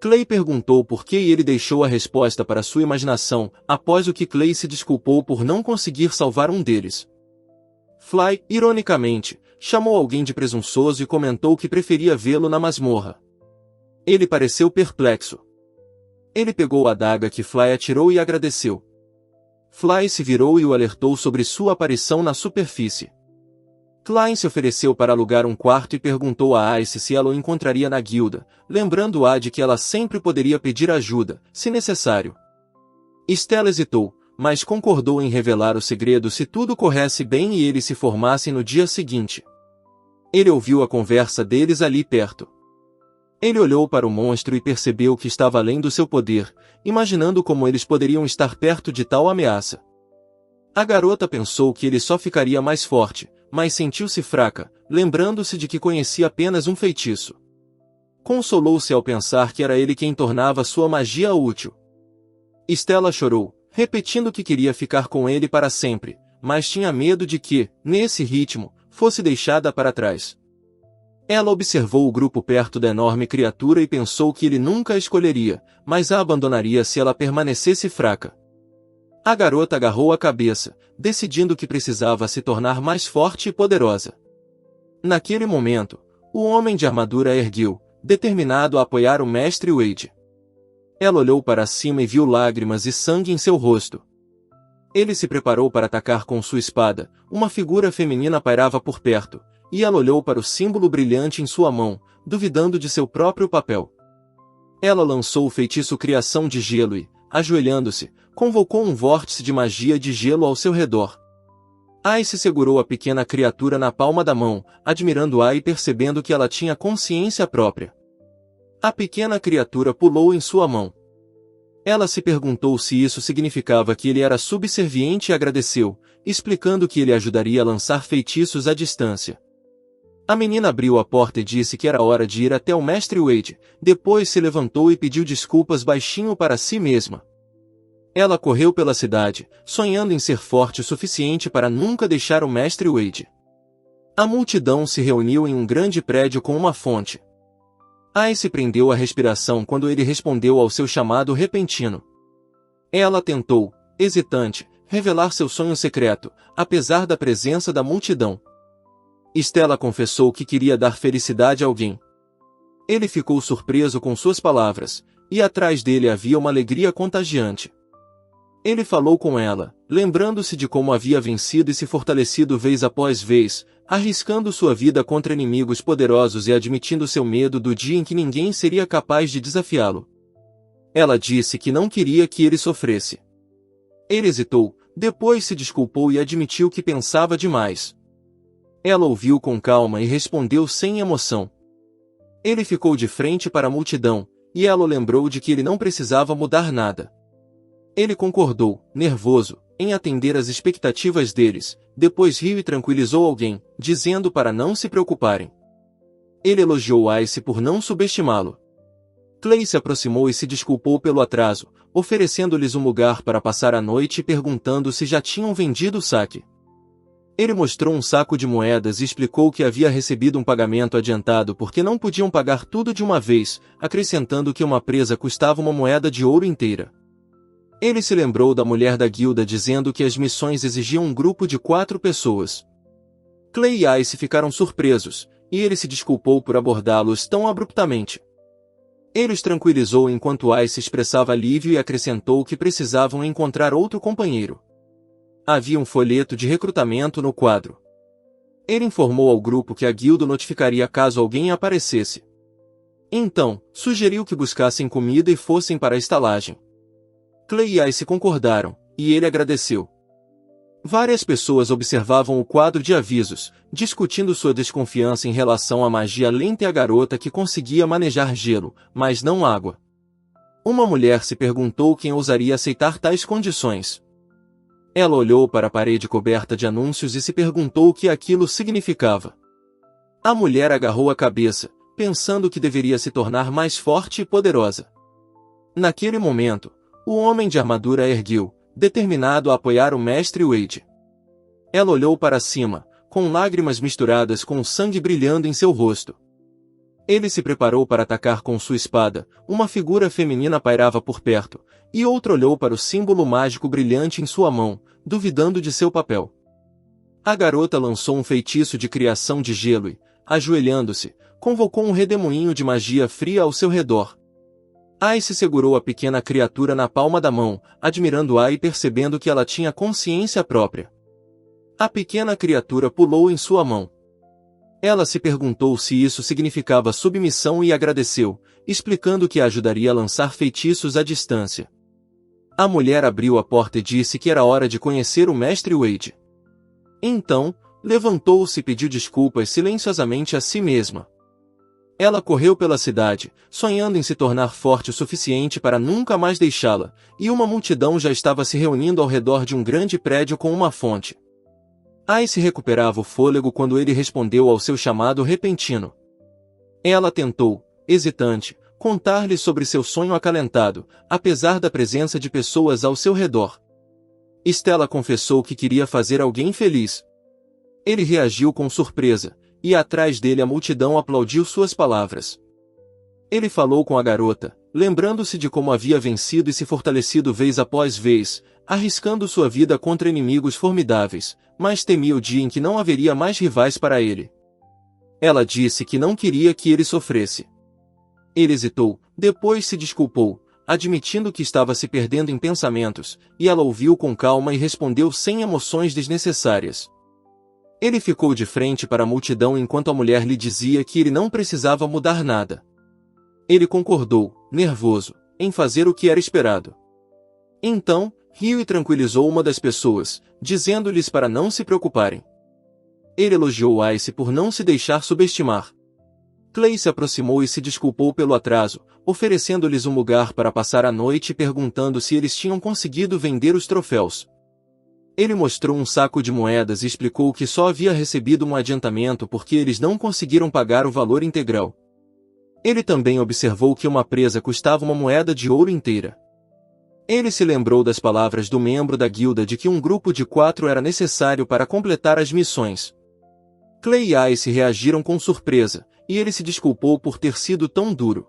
Clay perguntou por que e ele deixou a resposta para sua imaginação, após o que Clay se desculpou por não conseguir salvar um deles. Fly, ironicamente, chamou alguém de presunçoso e comentou que preferia vê-lo na masmorra. Ele pareceu perplexo. Ele pegou a adaga que Fly atirou e agradeceu. Fly se virou e o alertou sobre sua aparição na superfície. Klein se ofereceu para alugar um quarto e perguntou a Ice se ela o encontraria na guilda, lembrando-a de que ela sempre poderia pedir ajuda, se necessário. Stella hesitou, mas concordou em revelar o segredo se tudo corresse bem e eles se formassem no dia seguinte. Ele ouviu a conversa deles ali perto. Ele olhou para o monstro e percebeu que estava além do seu poder, imaginando como eles poderiam estar perto de tal ameaça. A garota pensou que ele só ficaria mais forte, mas sentiu-se fraca, lembrando-se de que conhecia apenas um feitiço. Consolou-se ao pensar que era ele quem tornava sua magia útil. Stella chorou, repetindo que queria ficar com ele para sempre, mas tinha medo de que, nesse ritmo, fosse deixada para trás. Ela observou o grupo perto da enorme criatura e pensou que ele nunca a escolheria, mas a abandonaria se ela permanecesse fraca. A garota agarrou a cabeça, decidindo que precisava se tornar mais forte e poderosa. Naquele momento, o homem de armadura ergueu, determinado a apoiar o mestre Wade. Ela olhou para cima e viu lágrimas e sangue em seu rosto. Ele se preparou para atacar com sua espada, uma figura feminina pairava por perto, e ela olhou para o símbolo brilhante em sua mão, duvidando de seu próprio papel. Ela lançou o feitiço Criação de Gelo e, ajoelhando-se, convocou um vórtice de magia de gelo ao seu redor. Ice segurou a pequena criatura na palma da mão, admirando-a e percebendo que ela tinha consciência própria. A pequena criatura pulou em sua mão. Ela se perguntou se isso significava que ele era subserviente e agradeceu, explicando que ele ajudaria a lançar feitiços à distância. A menina abriu a porta e disse que era hora de ir até o mestre Wade, depois se levantou e pediu desculpas baixinho para si mesma. Ela correu pela cidade, sonhando em ser forte o suficiente para nunca deixar o mestre Wade. A multidão se reuniu em um grande prédio com uma fonte. Ice prendeu a respiração quando ele respondeu ao seu chamado repentino. Ela tentou, hesitante, revelar seu sonho secreto, apesar da presença da multidão. Stella confessou que queria dar felicidade a alguém. Ele ficou surpreso com suas palavras, e atrás dele havia uma alegria contagiante. Ele falou com ela, lembrando-se de como havia vencido e se fortalecido vez após vez, arriscando sua vida contra inimigos poderosos e admitindo seu medo do dia em que ninguém seria capaz de desafiá-lo. Ela disse que não queria que ele sofresse. Ele hesitou, depois se desculpou e admitiu que pensava demais. Ela ouviu com calma e respondeu sem emoção. Ele ficou de frente para a multidão, e ela o lembrou de que ele não precisava mudar nada. Ele concordou, nervoso, em atender às expectativas deles, depois riu e tranquilizou alguém, dizendo para não se preocuparem. Ele elogiou Ice por não subestimá-lo. Clay se aproximou e se desculpou pelo atraso, oferecendo-lhes um lugar para passar a noite e perguntando se já tinham vendido o saque. Ele mostrou um saco de moedas e explicou que havia recebido um pagamento adiantado porque não podiam pagar tudo de uma vez, acrescentando que uma presa custava uma moeda de ouro inteira. Ele se lembrou da mulher da guilda dizendo que as missões exigiam um grupo de 4 pessoas. Clay e Ice ficaram surpresos, e ele se desculpou por abordá-los tão abruptamente. Ele os tranquilizou enquanto Ice expressava alívio e acrescentou que precisavam encontrar outro companheiro. Havia um folheto de recrutamento no quadro. Ele informou ao grupo que a guilda notificaria caso alguém aparecesse. Então, sugeriu que buscassem comida e fossem para a estalagem. Clay e Ice concordaram, e ele agradeceu. Várias pessoas observavam o quadro de avisos, discutindo sua desconfiança em relação à magia lenta e a garota que conseguia manejar gelo, mas não água. Uma mulher se perguntou quem ousaria aceitar tais condições. Ela olhou para a parede coberta de anúncios e se perguntou o que aquilo significava. A mulher agarrou a cabeça, pensando que deveria se tornar mais forte e poderosa. Naquele momento, o homem de armadura ergueu, determinado a apoiar o mestre Wade. Ela olhou para cima, com lágrimas misturadas com o sangue brilhando em seu rosto. Ele se preparou para atacar com sua espada, uma figura feminina pairava por perto, e outro olhou para o símbolo mágico brilhante em sua mão, duvidando de seu papel. A garota lançou um feitiço de criação de gelo e, ajoelhando-se, convocou um redemoinho de magia fria ao seu redor. Ice segurou a pequena criatura na palma da mão, admirando-a e percebendo que ela tinha consciência própria. A pequena criatura pulou em sua mão. Ela se perguntou se isso significava submissão e agradeceu, explicando que a ajudaria a lançar feitiços à distância. A mulher abriu a porta e disse que era hora de conhecer o mestre Wade. Então, levantou-se e pediu desculpas silenciosamente a si mesma. Ela correu pela cidade, sonhando em se tornar forte o suficiente para nunca mais deixá-la, e uma multidão já estava se reunindo ao redor de um grande prédio com uma fonte. Ice recuperava o fôlego quando ele respondeu ao seu chamado repentino. Ela tentou, hesitante, contar-lhe sobre seu sonho acalentado, apesar da presença de pessoas ao seu redor. Stella confessou que queria fazer alguém feliz. Ele reagiu com surpresa, e atrás dele a multidão aplaudiu suas palavras. Ele falou com a garota, lembrando-se de como havia vencido e se fortalecido vez após vez, arriscando sua vida contra inimigos formidáveis, mas temia o dia em que não haveria mais rivais para ele. Ela disse que não queria que ele sofresse. Ele hesitou, depois se desculpou, admitindo que estava se perdendo em pensamentos, e ela ouviu com calma e respondeu sem emoções desnecessárias. Ele ficou de frente para a multidão enquanto a mulher lhe dizia que ele não precisava mudar nada. Ele concordou, nervoso, em fazer o que era esperado. Então, riu e tranquilizou uma das pessoas, dizendo-lhes para não se preocuparem. Ele elogiou Ice por não se deixar subestimar. Clay se aproximou e se desculpou pelo atraso, oferecendo-lhes um lugar para passar a noite e perguntando se eles tinham conseguido vender os troféus. Ele mostrou um saco de moedas e explicou que só havia recebido um adiantamento porque eles não conseguiram pagar o valor integral. Ele também observou que uma presa custava uma moeda de ouro inteira. Ele se lembrou das palavras do membro da guilda de que um grupo de 4 era necessário para completar as missões. Clay e Ice reagiram com surpresa, e ele se desculpou por ter sido tão duro.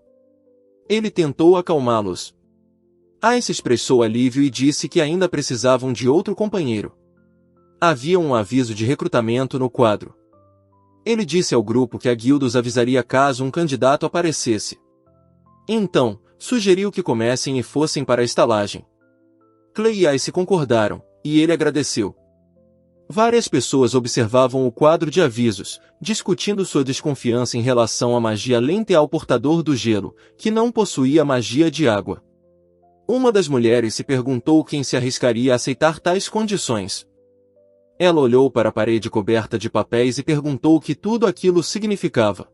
Ele tentou acalmá-los. Ice expressou alívio e disse que ainda precisavam de outro companheiro. Havia um aviso de recrutamento no quadro. Ele disse ao grupo que a guilda os avisaria caso um candidato aparecesse. Então, sugeriu que comecem e fossem para a estalagem. Clay e Ice concordaram, e ele agradeceu. Várias pessoas observavam o quadro de avisos, discutindo sua desconfiança em relação à magia lenta ao portador do gelo, que não possuía magia de água. Uma das mulheres se perguntou quem se arriscaria a aceitar tais condições. Ela olhou para a parede coberta de papéis e perguntou o que tudo aquilo significava.